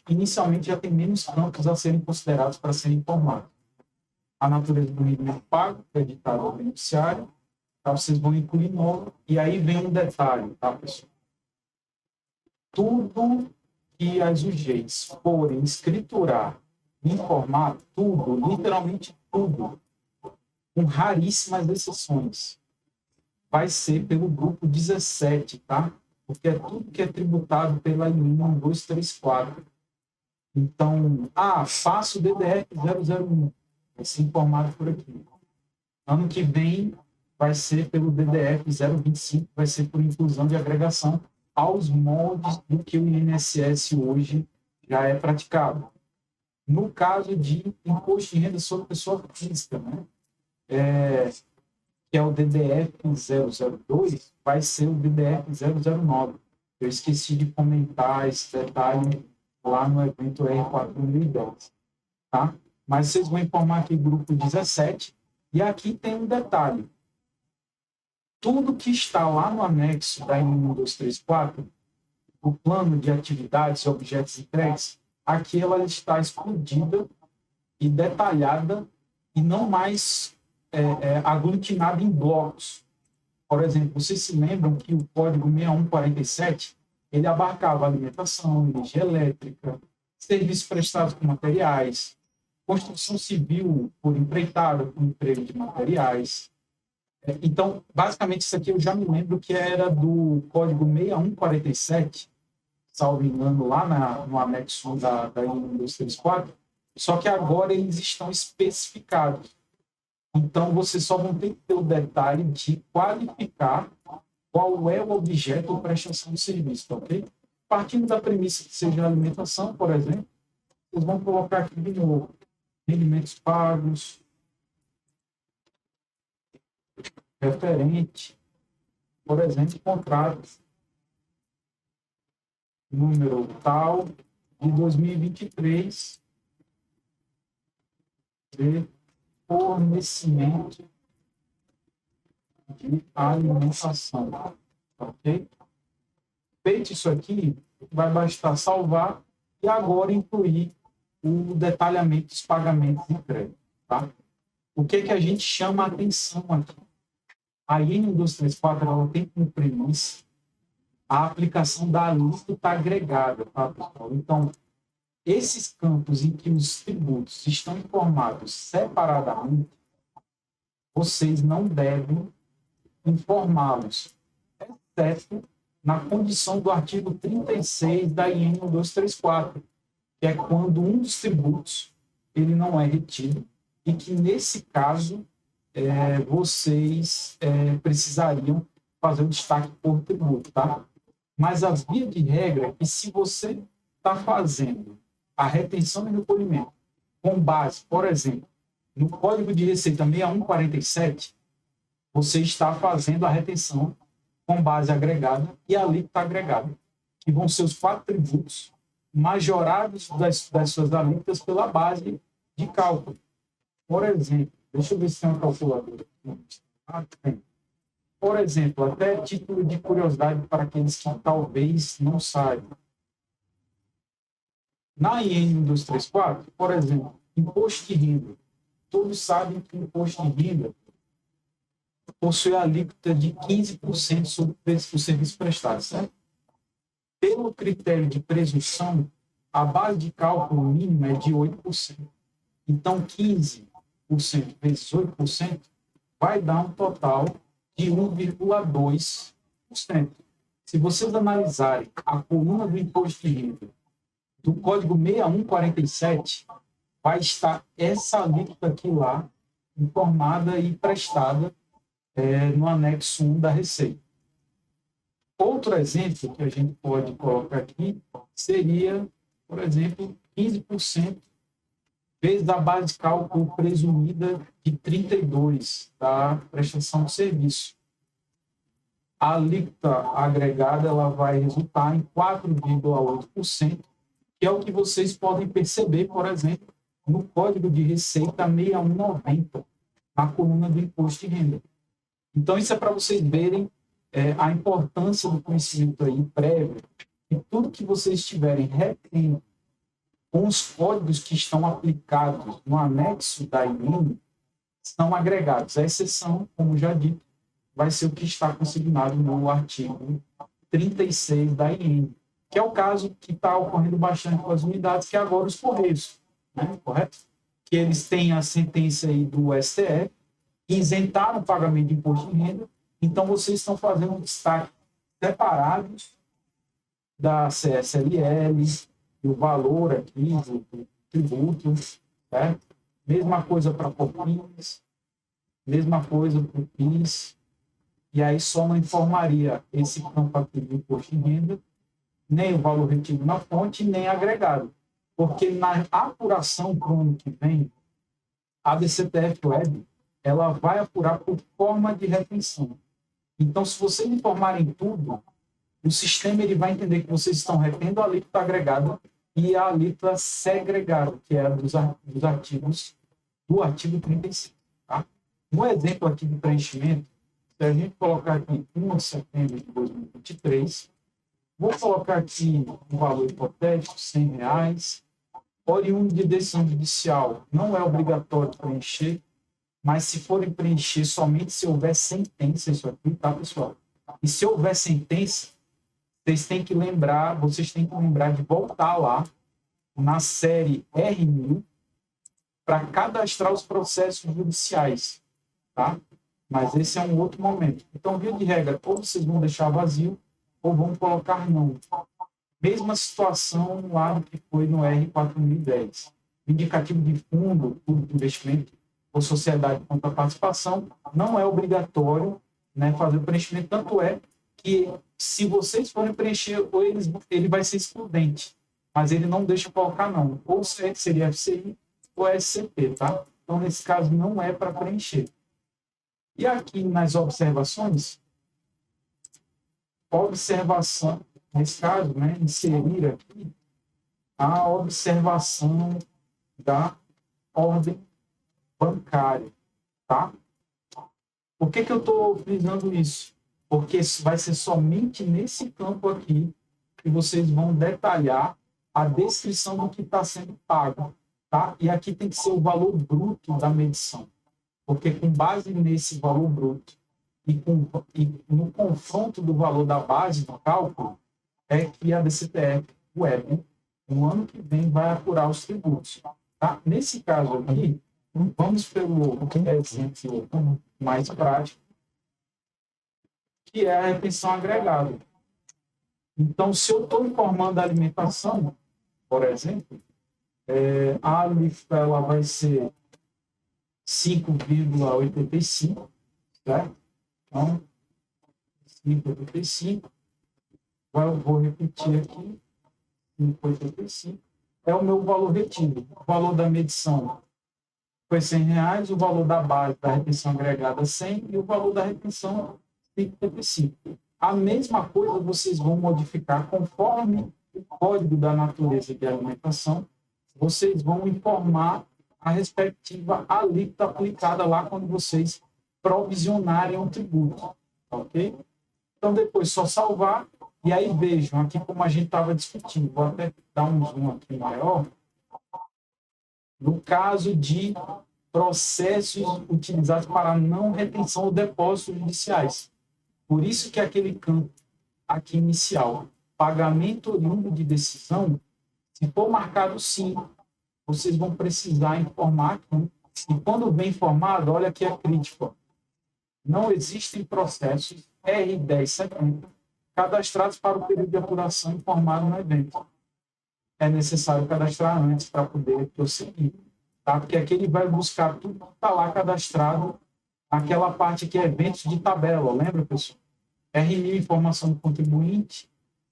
Speaker 2: inicialmente já tem menos campos a serem considerados para serem informados. A natureza do rendimento pago, creditado ao beneficiário, tá? Vocês vão incluir novo, e aí vem um detalhe, tá, pessoal? Tudo que as UGEs forem escriturar, informar, tudo, literalmente tudo, com raríssimas exceções, vai ser pelo grupo 17, tá? Porque é tudo que é tributado pela IN 1234. Então, faço o DDF 001, vai ser informado por aqui. Ano que vem vai ser pelo DDF 025, vai ser por inclusão de agregação aos moldes do que o INSS hoje já é praticado. No caso de imposto de renda sobre pessoa física, né? Que é o DDF 002, vai ser o DDF 009. Eu esqueci de comentar esse detalhe lá no evento R4010, tá? Mas vocês vão informar aqui grupo 17, e aqui tem um detalhe. Tudo que está lá no anexo da IN 1234, o plano de atividades e objetos entregues, aqui ela está escondida e detalhada e não mais aglutinada em blocos. Por exemplo, vocês se lembram que o código 6147 ele abarcava alimentação, energia elétrica, serviços prestados com materiais, construção civil por empreitada, por emprego de materiais. Então, basicamente, isso aqui eu já me lembro que era do código 6147, salvo engano, lá no anexo da IN 1234, só que agora eles estão especificados. Então, vocês só vão ter que ter o detalhe de qualificar qual é o objeto ou prestação de serviço, ok? Partindo da premissa que seja alimentação, por exemplo, vocês vão colocar aqui de novo rendimentos pagos, referente, por exemplo, contratos, número tal, de 2023, de fornecimento de alimentação, ok? Feito isso aqui, vai bastar salvar e agora incluir o detalhamento dos pagamentos de crédito, tá? O que a gente chama a atenção aqui? A IN 1234 ela tem como premissa a aplicação da alíquota agregada, tá, pessoal? Então, esses campos em que os tributos estão informados separadamente, vocês não devem informá-los, exceto na condição do artigo 36 da IN 1234, que é quando um dos tributos ele não é retido e que, nesse caso, vocês precisariam fazer o destaque por tributo, tá? Mas a via de regra é que, se você está fazendo a retenção e recolhimento com base, por exemplo, no Código de Receita 6147, você está fazendo a retenção com base agregada e alíquota agregada, que vão ser os 4 tributos majorados das suas alíquotas pela base de cálculo. Por exemplo, deixa eu ver se tem uma calculadora. Tem. Por exemplo, até título de curiosidade para aqueles que talvez não saibam. Na IN 1234, por exemplo, imposto de renda. Todos sabem que o imposto de renda possui a alíquota de 15% sobre o serviço prestado, certo? Pelo critério de presunção, a base de cálculo mínima é de 8%. Então, 15% vezes 8% vai dar um total de 1,2%. Se vocês analisarem a coluna do imposto de renda do Código 6147, vai estar essa alíquota aqui lá, informada e prestada no anexo 1 da Receita. Outro exemplo que a gente pode colocar aqui seria, por exemplo, 15% vezes a base de cálculo presumida de 32 da prestação de serviço. A alíquota agregada ela vai resultar em 4,8%, que é o que vocês podem perceber, por exemplo, no Código de Receita 6190, na coluna do imposto de renda. Então, isso é para vocês verem a importância do conhecimento aí prévio, e tudo que vocês estiverem retendo com os códigos que estão aplicados no anexo da IN são agregados. A exceção, como já dito, vai ser o que está consignado no artigo 36 da IN, que é o caso que está ocorrendo bastante com as unidades, que é agora os Correios, né? Correto? Que eles têm a sentença aí do STF, que isentaram o pagamento de imposto de renda, então vocês estão fazendo um destaque separado da CSLL, do valor aqui, do tributo, certo? Mesma coisa para COFINS, mesma coisa para o PIS, e aí só não informaria esse campo aqui do imposto de renda, nem o valor retido na fonte, nem agregado. Porque na apuração para o ano que vem, a DCTF Web, ela vai apurar por forma de retenção. Então, se vocês informarem tudo, o sistema ele vai entender que vocês estão retendo a alíquota agregada e a alíquota segregada, que é a dos artigos do artigo 35. Tá? Um exemplo aqui de preenchimento, se a gente colocar aqui 1 de setembro de 2023, vou colocar aqui um valor hipotético, R$100, oriundo de decisão judicial, não é obrigatório preencher, mas se forem preencher somente se houver sentença, isso aqui, tá, pessoal? E se houver sentença, vocês têm que lembrar de voltar lá na série R1000 para cadastrar os processos judiciais, tá? Mas esse é um outro momento. Então, via de regra, ou vocês vão deixar vazio, ou vão colocar não. Mesma situação lá do que foi no R4010. Indicativo de fundo, fundo de investimento, ou sociedade contra participação, não é obrigatório, né, fazer o preenchimento, tanto é que, se vocês forem preencher, ele vai ser excludente, mas ele não deixa colocar não, ou seria FCI ou SCP, tá? Então, nesse caso, não é para preencher. E aqui nas observações, observação, nesse caso, né, inserir aqui a observação da ordem bancária, tá? Por que eu estou frisando isso? Porque vai ser somente nesse campo aqui que vocês vão detalhar a descrição do que está sendo pago, tá? E aqui tem que ser o valor bruto da medição, porque com base nesse valor bruto e no confronto do valor da base do cálculo é que a DCTF Web, no ano que vem, vai apurar os tributos, tá? Nesse caso aqui, vamos pelo exemplo mais prático, que é a retenção agregada. Então, se eu estou informando a alimentação, por exemplo, A alíquota ela vai ser 5,85, certo? Então, 5,85. Vou repetir aqui. 5,85. É o meu valor retido. O valor da medição foi R$100, o valor da base da retenção agregada 100 e o valor da retenção 5,85. A mesma coisa vocês vão modificar conforme o código da natureza de alimentação, vocês vão informar a respectiva alíquota aplicada lá quando vocês provisionarem um tributo, ok? Então, depois, só salvar, e aí vejam, aqui como a gente estava discutindo, vou até dar um zoom aqui maior, no caso de processos utilizados para não retenção ou depósitos judiciais. Por isso que aquele campo aqui inicial, pagamento oriundo de decisão, se for marcado sim, vocês vão precisar informar aqui. E quando vem informado, olha aqui a crítica. Não existem processos R1070 cadastrados para o período de apuração informado no evento. É necessário cadastrar antes para poder prosseguir. Tá? Porque aqui ele vai buscar tudo que está lá cadastrado, aquela parte que é eventos de tabela, lembra, pessoal? R1000, informação do contribuinte,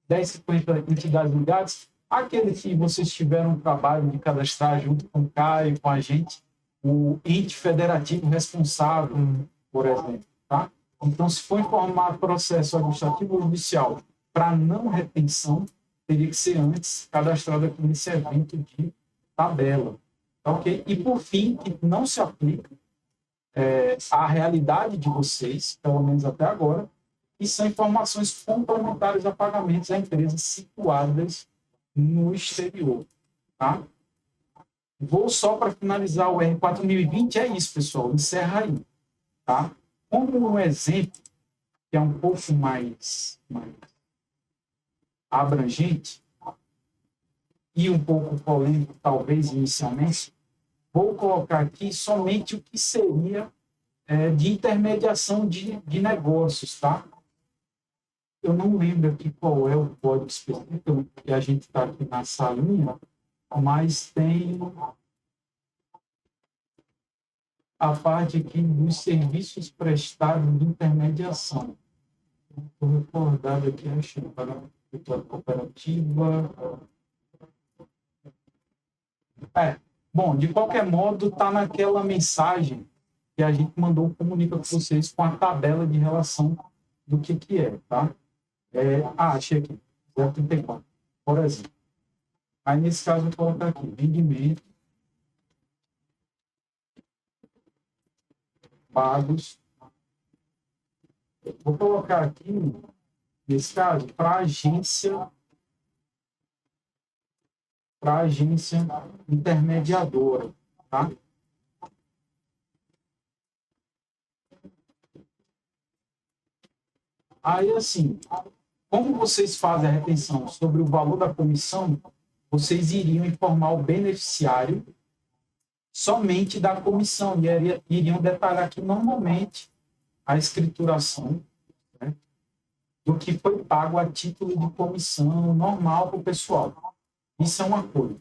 Speaker 2: 1050 entidades ligadas, aquele que vocês tiveram o trabalho de cadastrar junto com o Caio, com a gente, o ente federativo responsável, por exemplo. Tá? Então, se for informar processo administrativo ou judicial para não retenção, teria que ser antes cadastrado aqui nesse evento de tabela. Tá, ok? E, por fim, que não se aplica à realidade de vocês, pelo menos até agora, e são informações complementares a pagamentos a empresas situadas no exterior. Tá? Vou só para finalizar o R4020, é isso, pessoal, encerra aí. Tá? Como um exemplo, que é um pouco mais abrangente e um pouco polêmico, talvez, inicialmente, vou colocar aqui somente o que seria de intermediação de negócios, tá? Eu não lembro aqui qual é o código específico, que a gente está aqui na salinha, mas tem a parte aqui dos serviços prestados de intermediação. Estou recordado aqui, acho que para a cooperativa. Bom, de qualquer modo, está naquela mensagem que a gente mandou comunica com vocês com a tabela de relação do que é, tá? Achei aqui, 0,34, por exemplo. Aí, nesse caso, eu vou colocar aqui, rendimento, pagos. Vou colocar aqui, nesse caso, para a agência intermediadora, tá? Aí, assim, como vocês fazem a retenção sobre o valor da comissão, vocês iriam informar o beneficiário somente da comissão e iriam detalhar aqui normalmente a escrituração, né, do que foi pago a título de comissão normal para o pessoal. Isso é uma coisa.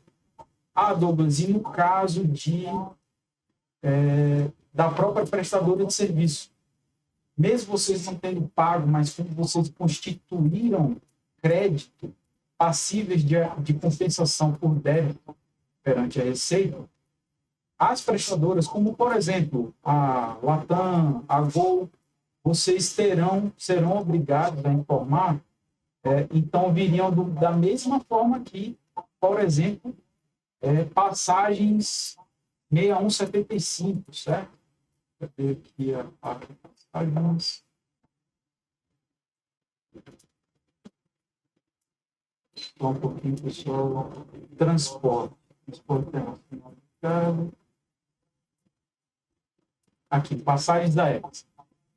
Speaker 2: Douglas, e no caso da própria prestadora de serviço? Mesmo vocês não tendo pago, mas como vocês constituíram crédito passíveis de compensação por débito perante a Receita, as prestadoras, como por exemplo a Latam, a Gol, vocês serão obrigados a informar, então viriam da mesma forma que, por exemplo, passagens 6175, certo? Cadê aqui a passagens? Só um pouquinho, pessoal. Transporte internacional. Aqui, passagens da EPS.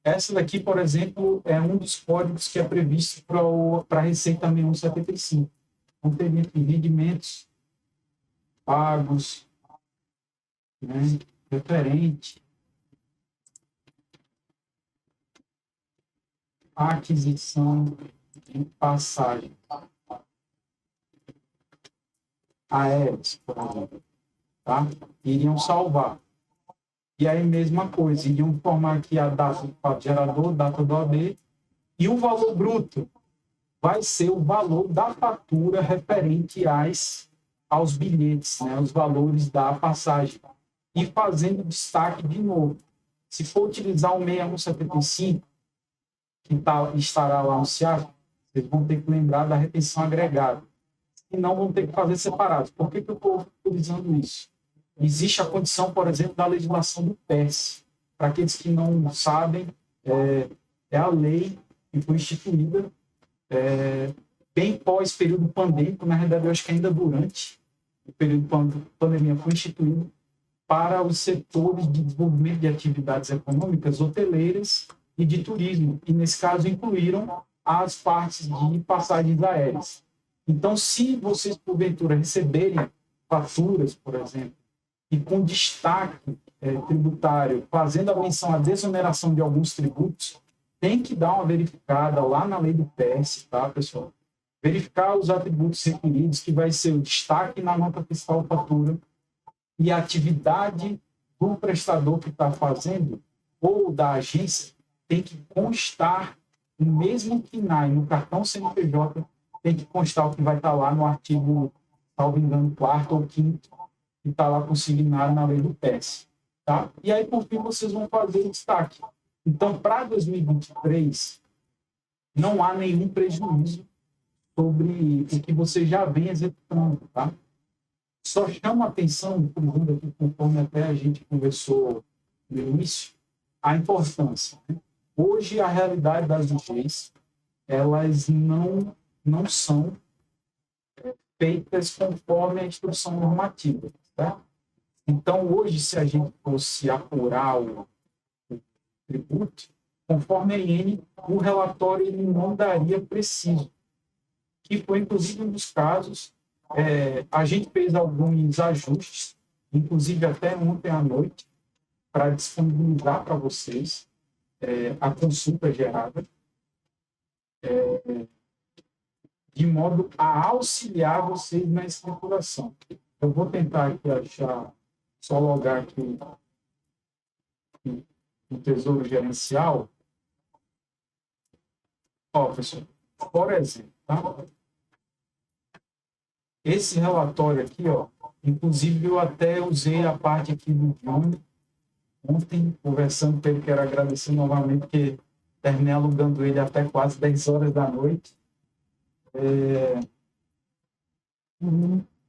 Speaker 2: Essa daqui, por exemplo, é um dos códigos que é previsto para a Receita 6175. Então, teria aqui rendimentos pagos, né, referente, aquisição de passagem. aéreas, por exemplo, tá? Iriam salvar. E aí, mesma coisa, iriam informar aqui a data do fato gerador, data do AB, e o valor bruto vai ser o valor da fatura referente aos bilhetes, né, os valores da passagem. E fazendo destaque de novo. Se for utilizar o 6175, que estará lá anunciado, vocês vão ter que lembrar da retenção agregada. E não vão ter que fazer separados. Por que eu estou utilizando isso? Existe a condição, por exemplo, da legislação do PES. Para aqueles que não sabem, é a lei que foi instituída bem pós período pandêmico, na realidade eu acho que ainda durante o período de pandemia foi instituído para os setores de desenvolvimento de atividades econômicas, hoteleiras e de turismo, e nesse caso incluíram as partes de passagens aéreas. Então, se vocês porventura receberem faturas, por exemplo, e com destaque tributário, fazendo a menção à desoneração de alguns tributos, tem que dar uma verificada lá na lei do PES, tá, pessoal? Verificar os atributos requeridos, que vai ser o destaque na nota fiscal fatura e a atividade do prestador que está fazendo ou da agência tem que constar o mesmo KNAI no cartão CNPJ, tem que constar o que vai estar lá no artigo, salvo engano, 4º ou 5º, que está lá consignado na lei do PES. Tá? E aí, por fim, vocês vão fazer o destaque. Então, para 2023, não há nenhum prejuízo sobre o que você já vem executando. Tá? Só chama atenção, inclusive aqui, conforme até a gente conversou no início, a importância. Né? Hoje, a realidade das UGs, elas não são feitas conforme a instrução normativa. Tá? Então, hoje, se a gente fosse apurar o tributo, conforme a IN, o relatório ele não daria preciso. Que foi, inclusive, um dos casos. A gente fez alguns ajustes, inclusive até ontem à noite, para disponibilizar para vocês a consulta gerada, de modo a auxiliar vocês na escrituração. Eu vou tentar aqui achar, só logar aqui no Tesouro Gerencial. Ó, pessoal, por exemplo, tá? Esse relatório aqui, ó, inclusive eu até usei a parte aqui do John ontem, conversando com ele, quero agradecer novamente, porque terminei alugando ele até quase 10 horas da noite.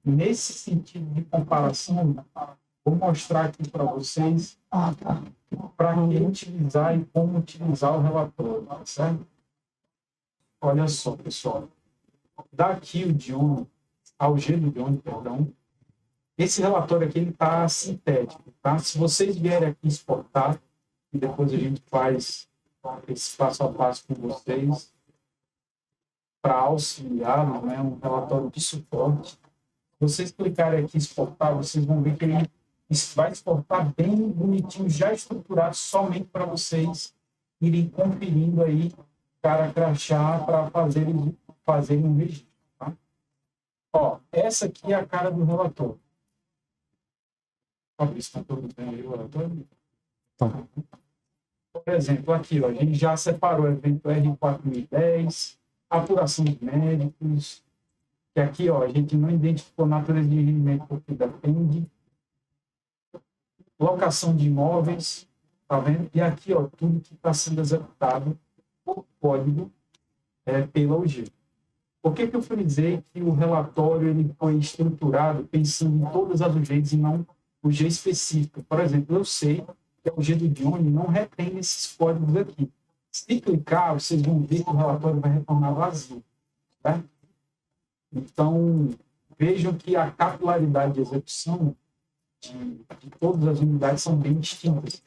Speaker 2: Nesse sentido de comparação, vou mostrar aqui para vocês para quem utilizar e como utilizar o relatório, tá certo? Olha só, pessoal. Daqui o John, ao G do John, perdão, esse relatório aqui ele está sintético, tá? Se vocês vierem aqui exportar, e depois a gente faz esse passo a passo com vocês, para auxiliar, não é um relatório de suporte. Se vocês clicarem aqui em exportar, vocês vão ver que ele vai exportar bem bonitinho, já estruturado, somente para vocês irem conferindo aí, cara crachá, para fazerem um registro. Tá? Ó, essa aqui é a cara do relatório. Ó, está todo bem aí o relatório? Tá. Por exemplo, aqui, ó, a gente já separou o evento R4010, apuração de médicos, que aqui, ó, a gente não identificou natureza de rendimento porque depende, locação de imóveis, tá vendo? E aqui, ó, tudo que está sendo executado por código pela UG. Por que eu frisei que o relatório ele foi estruturado pensando em todas as UGs e não o G específico? Por exemplo, eu sei que o G do Johnny não retém esses códigos aqui. Se clicar, vocês vão ver que o relatório vai retornar vazio. Tá? Então, vejam que a capilaridade de execução de todas as unidades são bem distintas.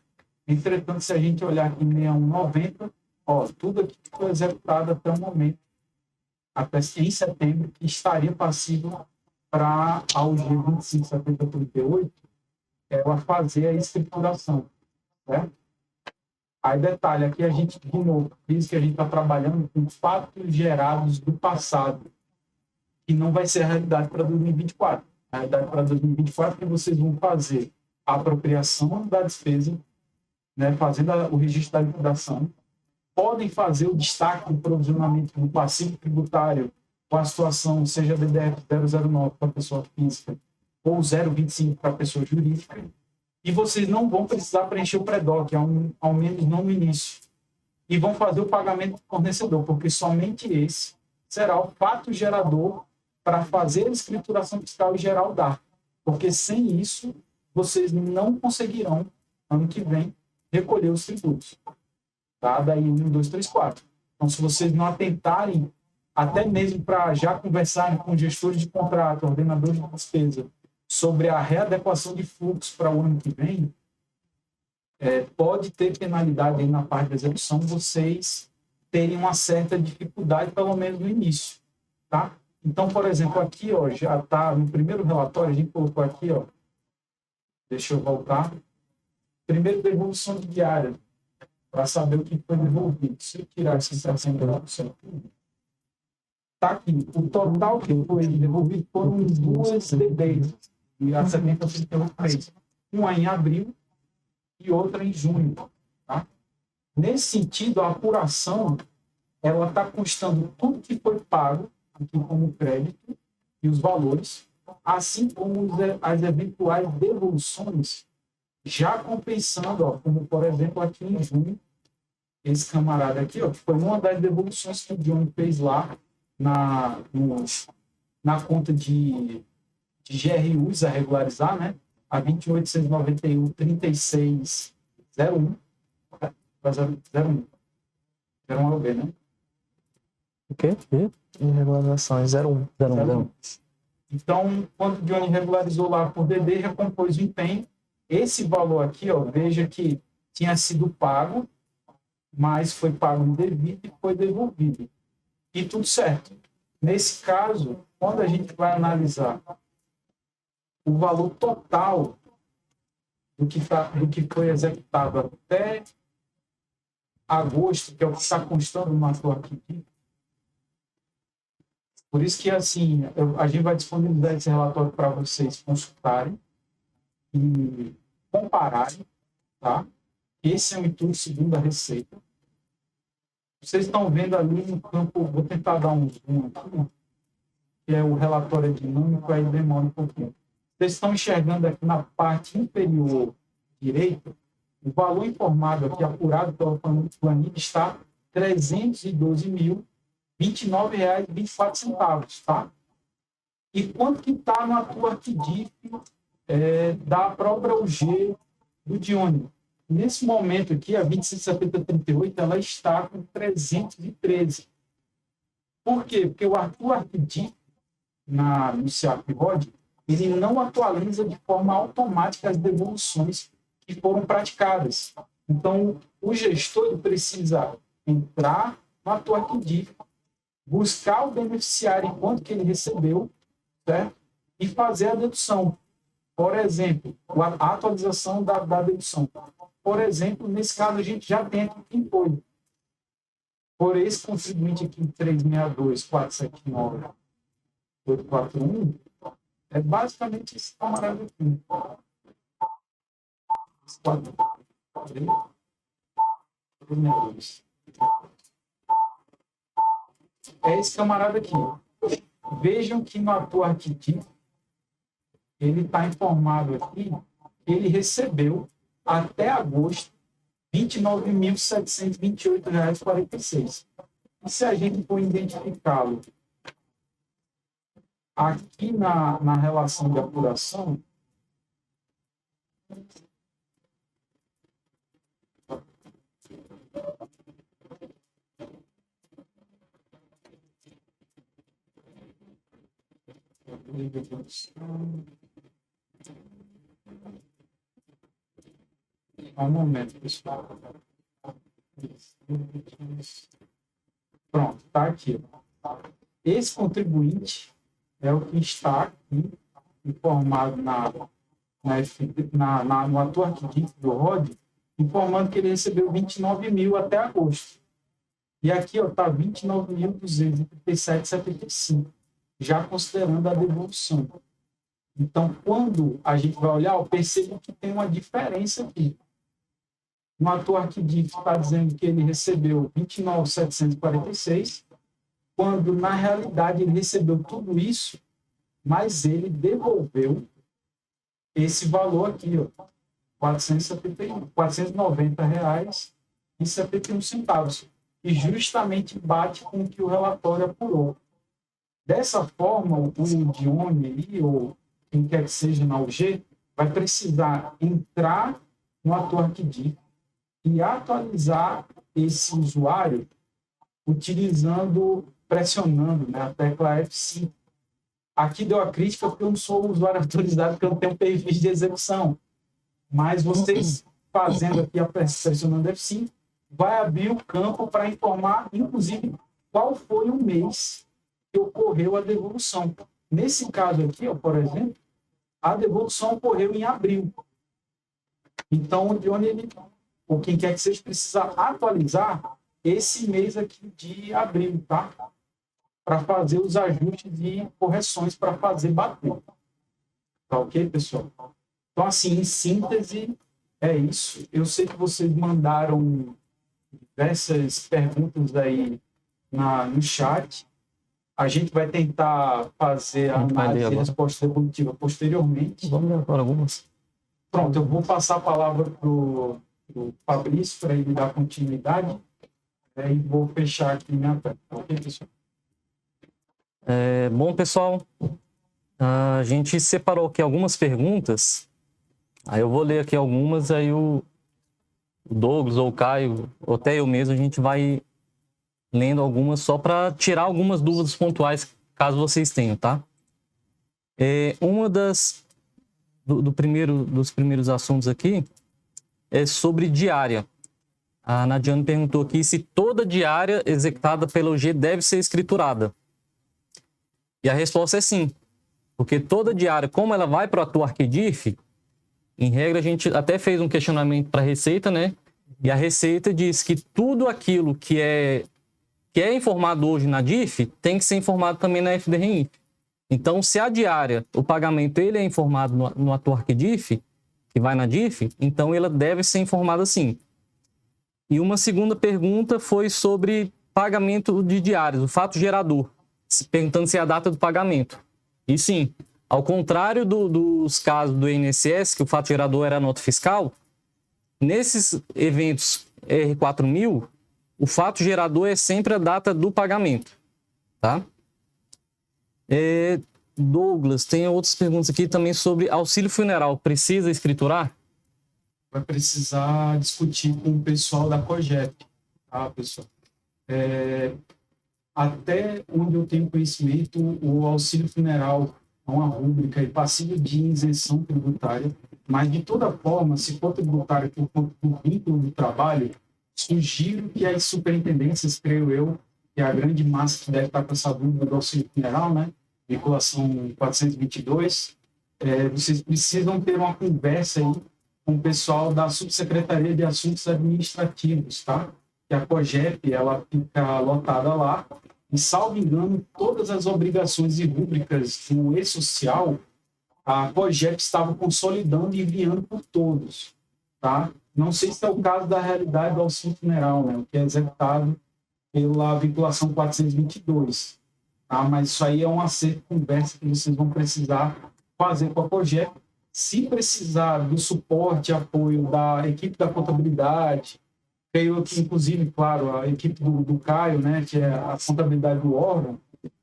Speaker 2: Entretanto, se a gente olhar aqui em 6190, ó, tudo aqui foi executado até o momento, até em setembro, que estaria passível para a UG 257038 ela fazer a escrituração. Certo? Aí, detalhe, aqui a gente, de novo, diz que a gente está trabalhando com fatos gerados do passado, que não vai ser a realidade para 2024. na realidade para 2024, que vocês vão fazer a apropriação da despesa, né, fazendo o registro da liquidação, podem fazer o destaque do provisionamento do passivo tributário com a situação, seja DDF 009 para a pessoa física ou 025 para a pessoa jurídica, e vocês não vão precisar preencher o pré-doc, ao menos não no início, e vão fazer o pagamento do fornecedor, porque somente esse será o fato gerador para fazer a escrituração fiscal e gerar o DARF, porque sem isso vocês não conseguirão, ano que vem, recolher os tributos. Tá? Daí 1, 2, 3, 4. Então, se vocês não atentarem, até mesmo para já conversarem com gestores de contrato, ordenadores de despesa, sobre a readequação de fluxo para o ano que vem, pode ter penalidade aí na parte da execução, vocês terem uma certa dificuldade, pelo menos no início. Tá? Então, por exemplo, aqui ó, já está no primeiro relatório, a gente colocou aqui, ó, deixa eu voltar, primeiro devolução de diária, para saber o que foi devolvido. Se eu tirar essa sensação da devolução, está aqui. O total que foi devolvido foram 2 DDs, e a 70,33. Uma em abril e outra em junho. Tá? Nesse sentido, a apuração ela está constando tudo que foi pago, aqui como crédito, e os valores, assim como as eventuais devoluções, já compensando, ó, como por exemplo aqui em junho, esse camarada aqui, ó, que foi uma das devoluções que o Johnny fez lá na conta de GRUs a regularizar, né? A 28.691.3601. 01 LB, né?
Speaker 3: O quê?
Speaker 1: Irregularizações 01.
Speaker 3: 01.
Speaker 2: Então, quando o Johnny regularizou lá por DD, recompôs o empenho. Esse valor aqui, ó, veja que tinha sido pago, mas foi pago indevido e foi devolvido. E tudo certo. Nesse caso, quando a gente vai analisar o valor total do que foi executado até agosto, que é o que está constando no ator aqui, por isso que, assim, a gente vai disponibilizar esse relatório para vocês consultarem e compararem, tá? Esse é o intuito segundo a Receita. Vocês estão vendo ali no campo, vou tentar dar um zoom aqui, que é o relatório dinâmico, aí demora um pouquinho. Vocês estão enxergando aqui na parte inferior direita, o valor informado aqui, apurado pela planilha, está R$ 312.029,24, tá? E quanto que está no atual arquidif da própria UG do Dione? Nesse momento aqui, a 267038, ela está com 313. Por quê? Porque o arquidif no CIAP-ROD, ele não atualiza de forma automática as devoluções que foram praticadas. Então, o gestor precisa entrar no atual arquidif, buscar o beneficiário enquanto que ele recebeu, certo? E fazer a dedução. Por exemplo, a atualização da dedução. Por exemplo, nesse caso, a gente já tem aqui quem foi. Por esse contribuinte aqui, 362.479.841, é basicamente esse camarada aqui. Esse quadro. É esse camarada aqui. Vejam que no atual arquidif, ele está informado aqui que ele recebeu até agosto R$ 29.728,46. E se a gente for identificá-lo aqui na relação de apuração, um momento, pessoal. Pronto, está aqui. Esse contribuinte é o que está aqui informado no atual arquidif do ROD, informando que ele recebeu 29 mil até agosto. E aqui está 29.237,75, já considerando a devolução. Então, quando a gente vai olhar, eu percebo que tem uma diferença aqui. No ator arquidiff está dizendo que ele recebeu 29.746, quando, na realidade, ele recebeu tudo isso, mas ele devolveu esse valor aqui, ó, R$ 490,71, que justamente bate com o que o relatório apurou. Dessa forma, o Dione ali, ou quem quer que seja na UG, vai precisar entrar no ator arquidiff e atualizar esse usuário pressionando, né, a tecla F5. Aqui deu a crítica porque eu não sou usuário autorizado, porque eu não tenho perfil de execução. Mas vocês fazendo aqui, pressionando F5, vai abrir o campo para informar, inclusive, qual foi o mês que ocorreu a devolução. Nesse caso aqui, ó, por exemplo, a devolução ocorreu em abril. Então, o Dione, ou quem quer que seja, precisa atualizar esse mês aqui de abril, tá? Para fazer os ajustes e correções para fazer bater. Tá ok, pessoal? Então, assim, em síntese, é isso. Eu sei que vocês mandaram diversas perguntas aí no chat. A gente vai tentar fazer a análise e resposta devolutiva posteriormente.
Speaker 3: Vamos ver agora algumas.
Speaker 2: Pronto, eu vou passar a palavra para o Fabrício para ele dar continuidade. E vou fechar aqui minha tela. Ok, pessoal?
Speaker 3: Bom, pessoal, a gente separou aqui algumas perguntas. Aí eu vou ler aqui algumas, aí o Douglas ou o Caio, ou até eu mesmo, a gente vai lendo algumas só para tirar algumas dúvidas pontuais, caso vocês tenham, tá? Uma dos primeiros assuntos aqui é sobre diária. A Nadiane perguntou aqui se toda diária executada pela UG deve ser escriturada. E a resposta é sim, porque toda diária, como ela vai para o ator arquidiff, em regra a gente até fez um questionamento para a Receita, né? E a Receita diz que tudo aquilo que é informado hoje na DIF tem que ser informado também na FDRINF. Então, se a diária, o pagamento, ele é informado no ator arquidiff, que vai na DIF, então ela deve ser informada sim. E uma segunda pergunta foi sobre pagamento de diárias, o fato gerador, perguntando se é a data do pagamento. E sim, ao contrário dos casos do INSS, que o fato gerador era a nota fiscal, nesses eventos R4000, o fato gerador é sempre a data do pagamento, tá? Douglas, tem outras perguntas aqui também sobre auxílio funeral. Precisa escriturar?
Speaker 2: Vai precisar discutir com o pessoal da COGEP, tá, pessoal? Até onde eu tenho conhecimento, o auxílio funeral é uma rúbrica e passível de isenção tributária, mas, de toda forma, se for tributário por conta do vínculo do trabalho, sugiro que as superintendências, creio eu, que é a grande massa que deve estar com essa dúvida do auxílio funeral, né? Vinculação 422, vocês precisam ter uma conversa aí com o pessoal da Subsecretaria de Assuntos Administrativos, tá? Que a COGEP, ela fica lotada lá, e, salvo engano, todas as obrigações e rúbricas do E-Social, a COGEP estava consolidando e enviando por todos, tá? Não sei se é o caso da realidade do auxílio funeral, né? Que é executado pela vinculação 422, tá? Mas isso aí é um acerto de conversa que vocês vão precisar fazer com a COGEP. Se precisar do suporte e apoio da equipe da contabilidade, creio que, inclusive, claro, a equipe do Caio, né, que é a contabilidade do órgão,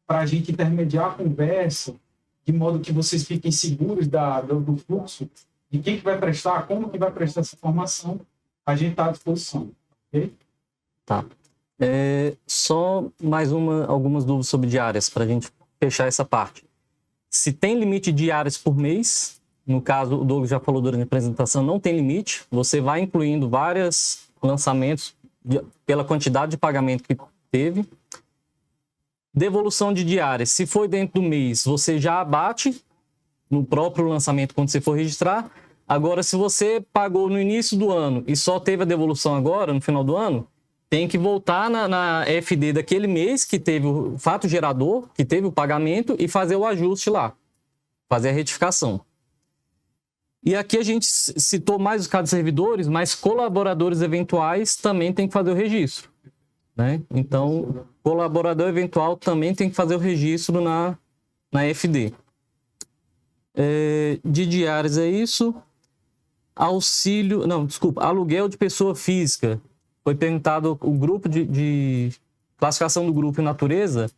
Speaker 2: para a gente intermediar a conversa, de modo que vocês fiquem seguros do fluxo, de quem que vai prestar, como que vai prestar essa informação, a gente está à disposição. Ok?
Speaker 3: Tá. Só mais algumas dúvidas sobre diárias, para a gente fechar essa parte. Se tem limite de diárias por mês, no caso, o Douglas já falou durante a apresentação, não tem limite, você vai incluindo vários lançamentos pela quantidade de pagamento que teve. Devolução de diárias, se foi dentro do mês, você já abate no próprio lançamento quando você for registrar. Agora, se você pagou no início do ano e só teve a devolução agora, no final do ano, tem que voltar na FD daquele mês que teve o fato gerador, que teve o pagamento, e fazer o ajuste lá. fazer a retificação. E aqui a gente citou mais os casos de servidores, mas colaboradores eventuais também tem que fazer o registro, né? Então, colaborador eventual também tem que fazer o registro na FD. De diárias é isso. Aluguel de pessoa física. Foi perguntado o grupo de classificação do grupo em natureza.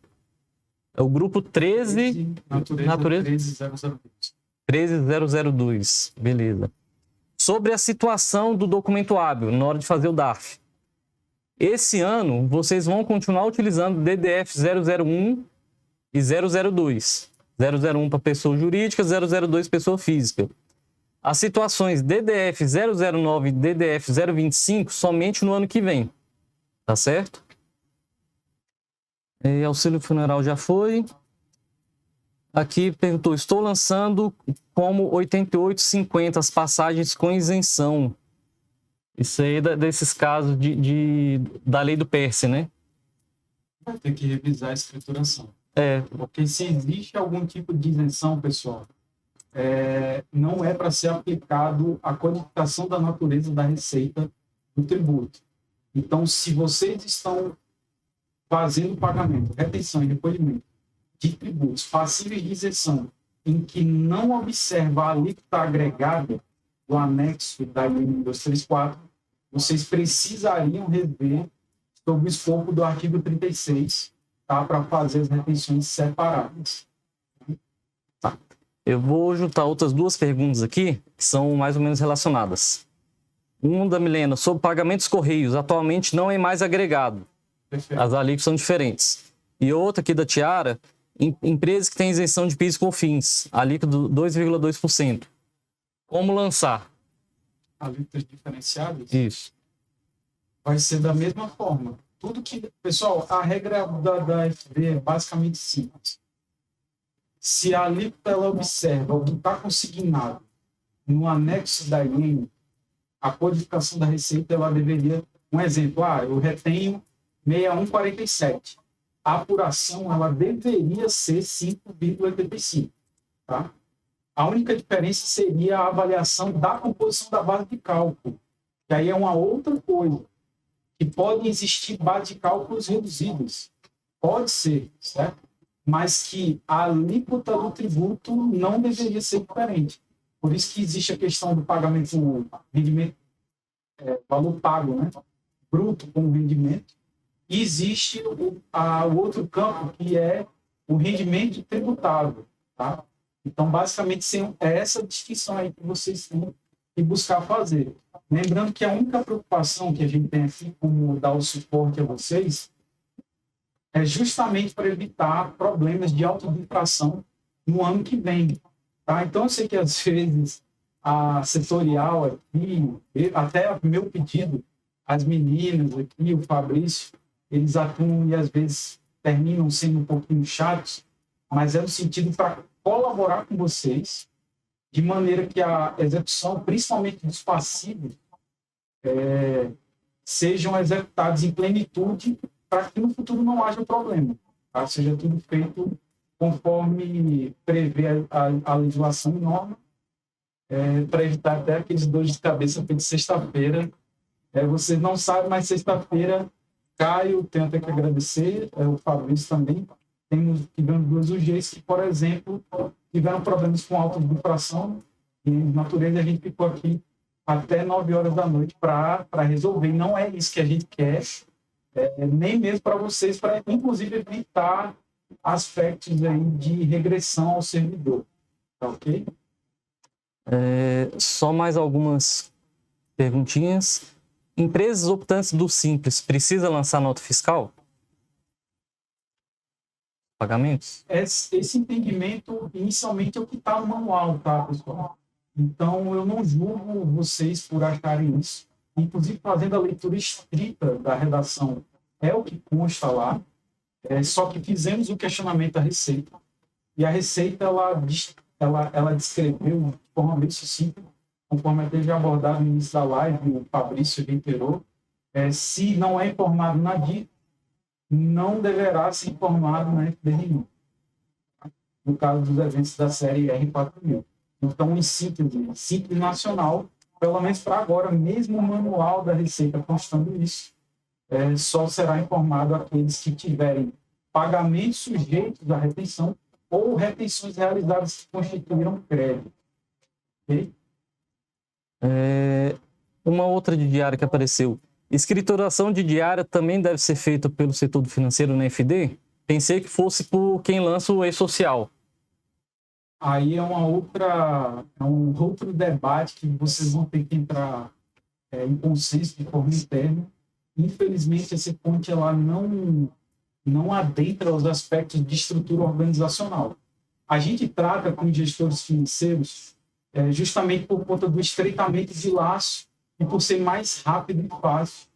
Speaker 3: É o grupo 13... Natureza 13002. Beleza. Sobre a situação do documento hábil na hora de fazer o DARF. Esse ano, vocês vão continuar utilizando DDF 001 e 002. 001 para pessoa jurídica, 002 pessoa física. As situações DDF 009 e DDF 025 somente no ano que vem. Tá certo? Auxílio funeral já foi. Aqui perguntou, estou lançando como 8850 as passagens com isenção. Isso aí desses casos da lei do PERSE, né?
Speaker 2: Vai ter que revisar a escrituração.
Speaker 3: É.
Speaker 2: Porque se existe algum tipo de isenção, pessoal, não é para ser aplicado a codificação da natureza da receita do tributo. Então, se vocês estão fazendo pagamento, retenção e recolhimento de tributos passíveis de isenção, em que não observa a alíquota agregada do anexo da IN 234, vocês precisariam rever sobre o escopo do artigo 36, tá? Para fazer as retenções separadas.
Speaker 3: Tá. Eu vou juntar outras duas perguntas aqui, que são mais ou menos relacionadas. Uma da Milena, sobre pagamentos correios, atualmente não é mais agregado.
Speaker 2: Perfeito.
Speaker 3: As alíquotas são diferentes. E outra aqui da Tiara, empresas que têm isenção de PIS e COFINS, alíquota 2,2%. Como lançar?
Speaker 2: Alíquotas diferenciadas?
Speaker 3: Isso.
Speaker 2: Vai ser da mesma forma. Tudo que... Pessoal, a regra da FD é basicamente simples. Se a alíquota ela observa o que está consignado no anexo da IN, a codificação da receita ela deveria... Um exemplo, eu retenho 61,47. A apuração ela deveria ser 5,85. Tá? A única diferença seria a avaliação da composição da base de cálculo, que aí é uma outra coisa, que pode existir base de cálculos reduzidas. Pode ser, certo? Mas que a alíquota do tributo não deveria ser diferente. Por isso que existe a questão do pagamento, rendimento, valor pago, né? Bruto com rendimento. E existe o outro campo, que é o rendimento tributável. Tá? Então, basicamente, é essa distinção aí que vocês têm que buscar fazer. Lembrando que a única preocupação que a gente tem aqui, como dar o suporte a vocês, é justamente para evitar problemas de autoinfração no ano que vem. Tá? Então, eu sei que, às vezes, a setorial aqui, até meu pedido, as meninas aqui, o Fabrício, eles atuam e, às vezes, terminam sendo um pouquinho chatos, mas é no sentido para colaborar com vocês, de maneira que a execução, principalmente dos passivos, sejam executados em plenitude, para que no futuro não haja problema. Tá? Seja tudo feito conforme prevê a legislação e norma, para evitar até aqueles dores de cabeça de sexta-feira. Vocês não sabem, mas sexta-feira, Caio, tenho até que agradecer, o Fabrício também, tivemos duas UGs que, por exemplo, tiveram problemas com autoinfração, e natureza a gente ficou aqui até 9 horas da noite para resolver. E não é isso que a gente quer, nem mesmo para vocês, para inclusive evitar aspectos aí de regressão ao servidor. Tá ok?
Speaker 3: Só mais algumas perguntinhas. Empresas optantes do Simples, precisa lançar nota fiscal? Pagamentos?
Speaker 2: Esse entendimento, inicialmente, é o que está no manual, tá, pessoal? Então, eu não julgo vocês por acharem isso. Inclusive, fazendo a leitura estrita da redação, é o que consta lá. Só que fizemos o questionamento da Receita. E a Receita, ela descreveu de forma bem sucinta, conforme até já abordado no início da live, o Fabrício reiterou, se não é informado na DIT, não deverá ser informado na FDRI. no caso dos eventos da série R4000. Então, em Simples Nacional, pelo menos para agora, mesmo o manual da Receita constando isso, só será informado aqueles que tiverem pagamentos sujeitos à retenção ou retenções realizadas que constituíram crédito. Okay?
Speaker 3: Uma outra de diária que apareceu. Escrituração de diária também deve ser feita pelo setor financeiro na FD? Pensei que fosse por quem lança o e-social.
Speaker 2: Aí é um outro debate que vocês vão ter que entrar em consenso de forma interna. Infelizmente, essa ponte ela não adentra os aspectos de estrutura organizacional. A gente trata com gestores financeiros justamente por conta do estreitamento de laço e por ser mais rápido e fácil,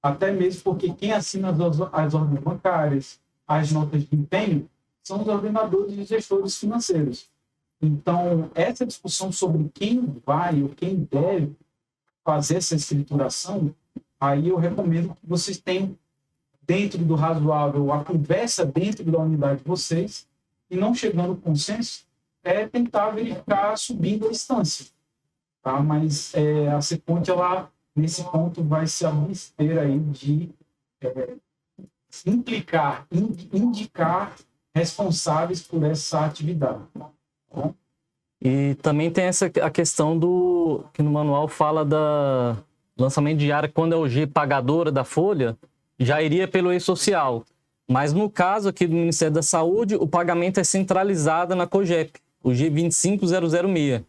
Speaker 2: até mesmo porque quem assina as ordens bancárias, as notas de empenho, são os ordenadores e gestores financeiros. Então, essa discussão sobre quem vai ou quem deve fazer essa escrituração, aí eu recomendo que vocês tenham dentro do razoável a conversa dentro da unidade de vocês e não chegando ao consenso, tentar verificar subindo a instância. Tá? Mas a CEPONTE, ela, nesse ponto, vai se abster aí de indicar responsáveis por essa atividade. Tá?
Speaker 3: E também tem a questão que no manual fala da lançamento de área quando é o G pagadora da folha, já iria pelo e-social. Mas no caso aqui do Ministério da Saúde, o pagamento é centralizado na COGEP, o G25006.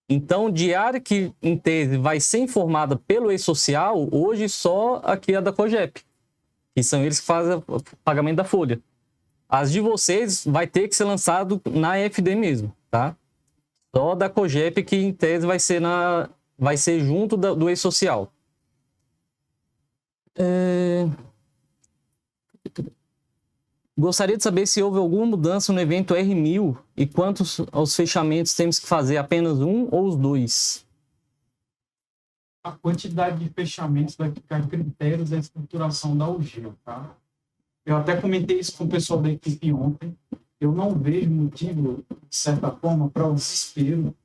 Speaker 3: Então, diária que, em tese, vai ser informada pelo e-social, hoje só aqui é da COGEP, que são eles que fazem o pagamento da folha. As de vocês vai ter que ser lançado na FD mesmo, tá? Só da COGEP que, em tese, vai ser junto do e-social. Gostaria de saber se houve alguma mudança no evento R1000 e quantos aos fechamentos temos que fazer, apenas um ou os dois?
Speaker 2: A quantidade de fechamentos vai ficar a critérios da estruturação da UG, tá? Eu até comentei isso com o pessoal da equipe ontem. Eu não vejo motivo, de certa forma, para o desespero.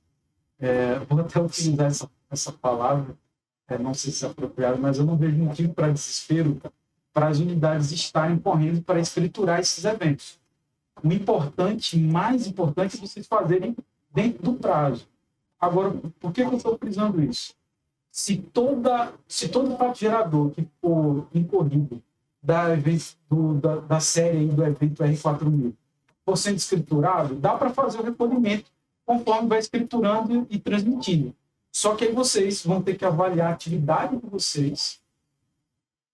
Speaker 2: Vou até utilizar essa palavra, não sei se é apropriado, mas eu não vejo motivo para desespero para as unidades estarem correndo para escriturar esses eventos. O mais importante, é vocês fazerem dentro do prazo. Agora, por que eu estou frisando isso? Se todo fato gerador que for incorrido da série aí do evento R4000 for sendo escriturado, dá para fazer o recolhimento conforme vai escriturando e transmitindo. Só que aí vocês vão ter que avaliar a atividade de vocês,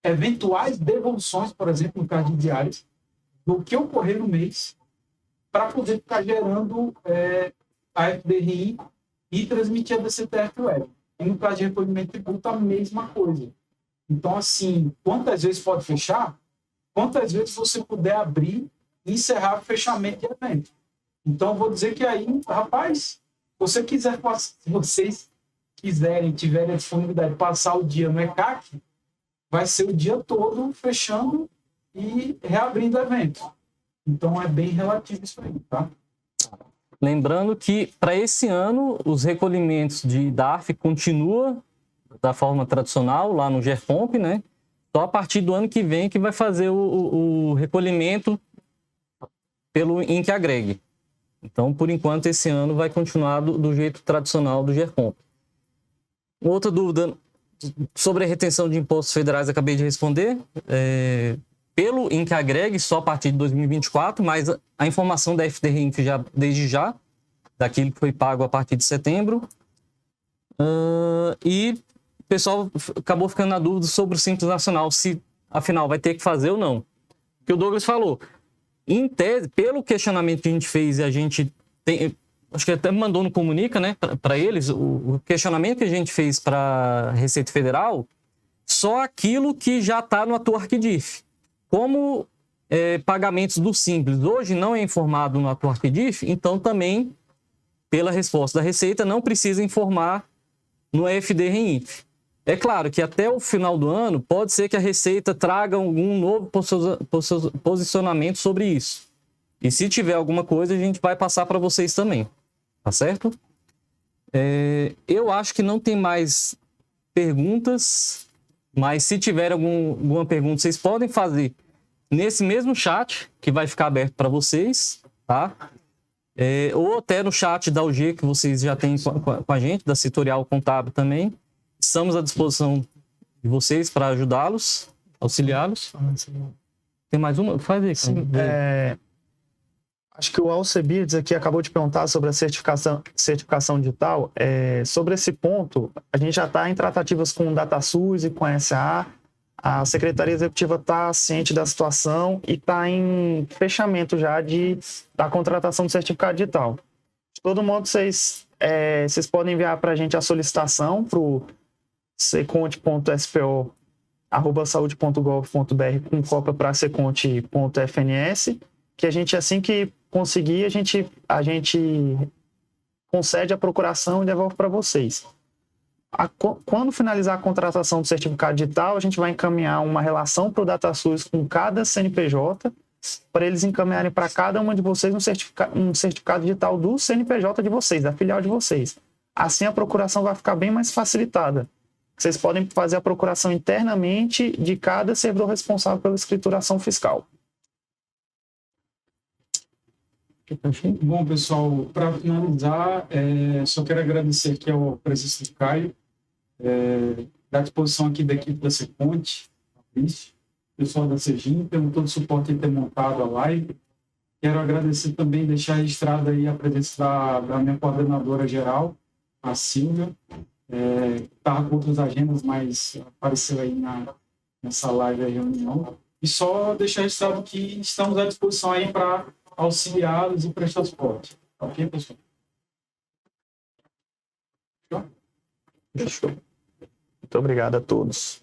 Speaker 2: eventuais devoluções, por exemplo, no caso de diários, do que ocorrer no mês, para poder ficar gerando a FDRI e transmitir a DCTF Web. E no caso de recolhimento de tributo, a mesma coisa. Então, assim, quantas vezes pode fechar? Quantas vezes você puder abrir e encerrar o fechamento de evento. Então, eu vou dizer que aí, rapaz, se vocês tiverem a disponibilidade de passar o dia no ECAC, vai ser o dia todo fechando e reabrindo o evento. Então, é bem relativo isso aí, tá?
Speaker 3: Lembrando que, para esse ano, os recolhimentos de DARF continuam da forma tradicional, lá no GERCOMP, né? Só a partir do ano que vem que vai fazer o recolhimento pelo INCAGREG. Então, por enquanto, esse ano vai continuar do jeito tradicional do GERCOMP. Outra dúvida sobre a retenção de impostos federais, acabei de responder. Pelo INCAGREG, só a partir de 2024, mas a informação da FDRINF desde já, daquilo que foi pago a partir de setembro. E o pessoal acabou ficando na dúvida sobre o Simples Nacional, se afinal vai ter que fazer ou não. O que o Douglas falou, em tese, pelo questionamento que a gente fez, e a gente tem, acho que até mandou no Comunica, né, para eles, o questionamento que a gente fez para a Receita Federal, só aquilo que já está no atual ArcDIF. Como pagamentos do Simples hoje não é informado no atual ArcDIF, então também, pela resposta da Receita, não precisa informar no FDRINF. É claro que até o final do ano pode ser que a Receita traga algum novo posicionamento sobre isso. E se tiver alguma coisa, a gente vai passar para vocês também, tá certo? Eu acho que não tem mais perguntas, mas se tiver alguma pergunta, vocês podem fazer nesse mesmo chat, que vai ficar aberto para vocês, tá? Ou até no chat da UG, que vocês já têm com a gente, da Setorial Contábil também. Estamos à disposição de vocês para ajudá-los, auxiliá-los. Tem mais uma? Faz aí.
Speaker 1: Sim, acho que o Alcebiades aqui acabou de perguntar sobre a certificação digital. Sobre esse ponto, a gente já está em tratativas com o DataSUS e com a SA. A Secretaria Executiva está ciente da situação e está em fechamento já da contratação do certificado digital. De todo modo, vocês podem enviar para a gente a solicitação para o seconte.spo@saude.gov.br com cópia para seconte.fns, que a gente, assim que conseguir, a gente concede a procuração e devolve para vocês. Quando finalizar a contratação do certificado digital, a gente vai encaminhar uma relação para o DataSUS com cada CNPJ, para eles encaminharem para cada uma de vocês um certificado digital do CNPJ de vocês, da filial de vocês. Assim a procuração vai ficar bem mais facilitada. Vocês podem fazer a procuração internamente de cada servidor responsável pela escrituração fiscal.
Speaker 2: Bom, pessoal, para finalizar, só quero agradecer aqui ao presença do Caio, da disposição aqui da equipe da Seconte, pessoal da Segim, pelo todo o suporte em ter montado a live. Quero agradecer também, deixar registrada aí a presença da minha coordenadora geral, a Silvia, estava com outras agendas, mas apareceu aí nessa live, a reunião. E só deixar registrado que estamos à disposição aí para auxiliá-los e prestar suporte. Ok, pessoal?
Speaker 1: Fechou. Muito obrigado a todos.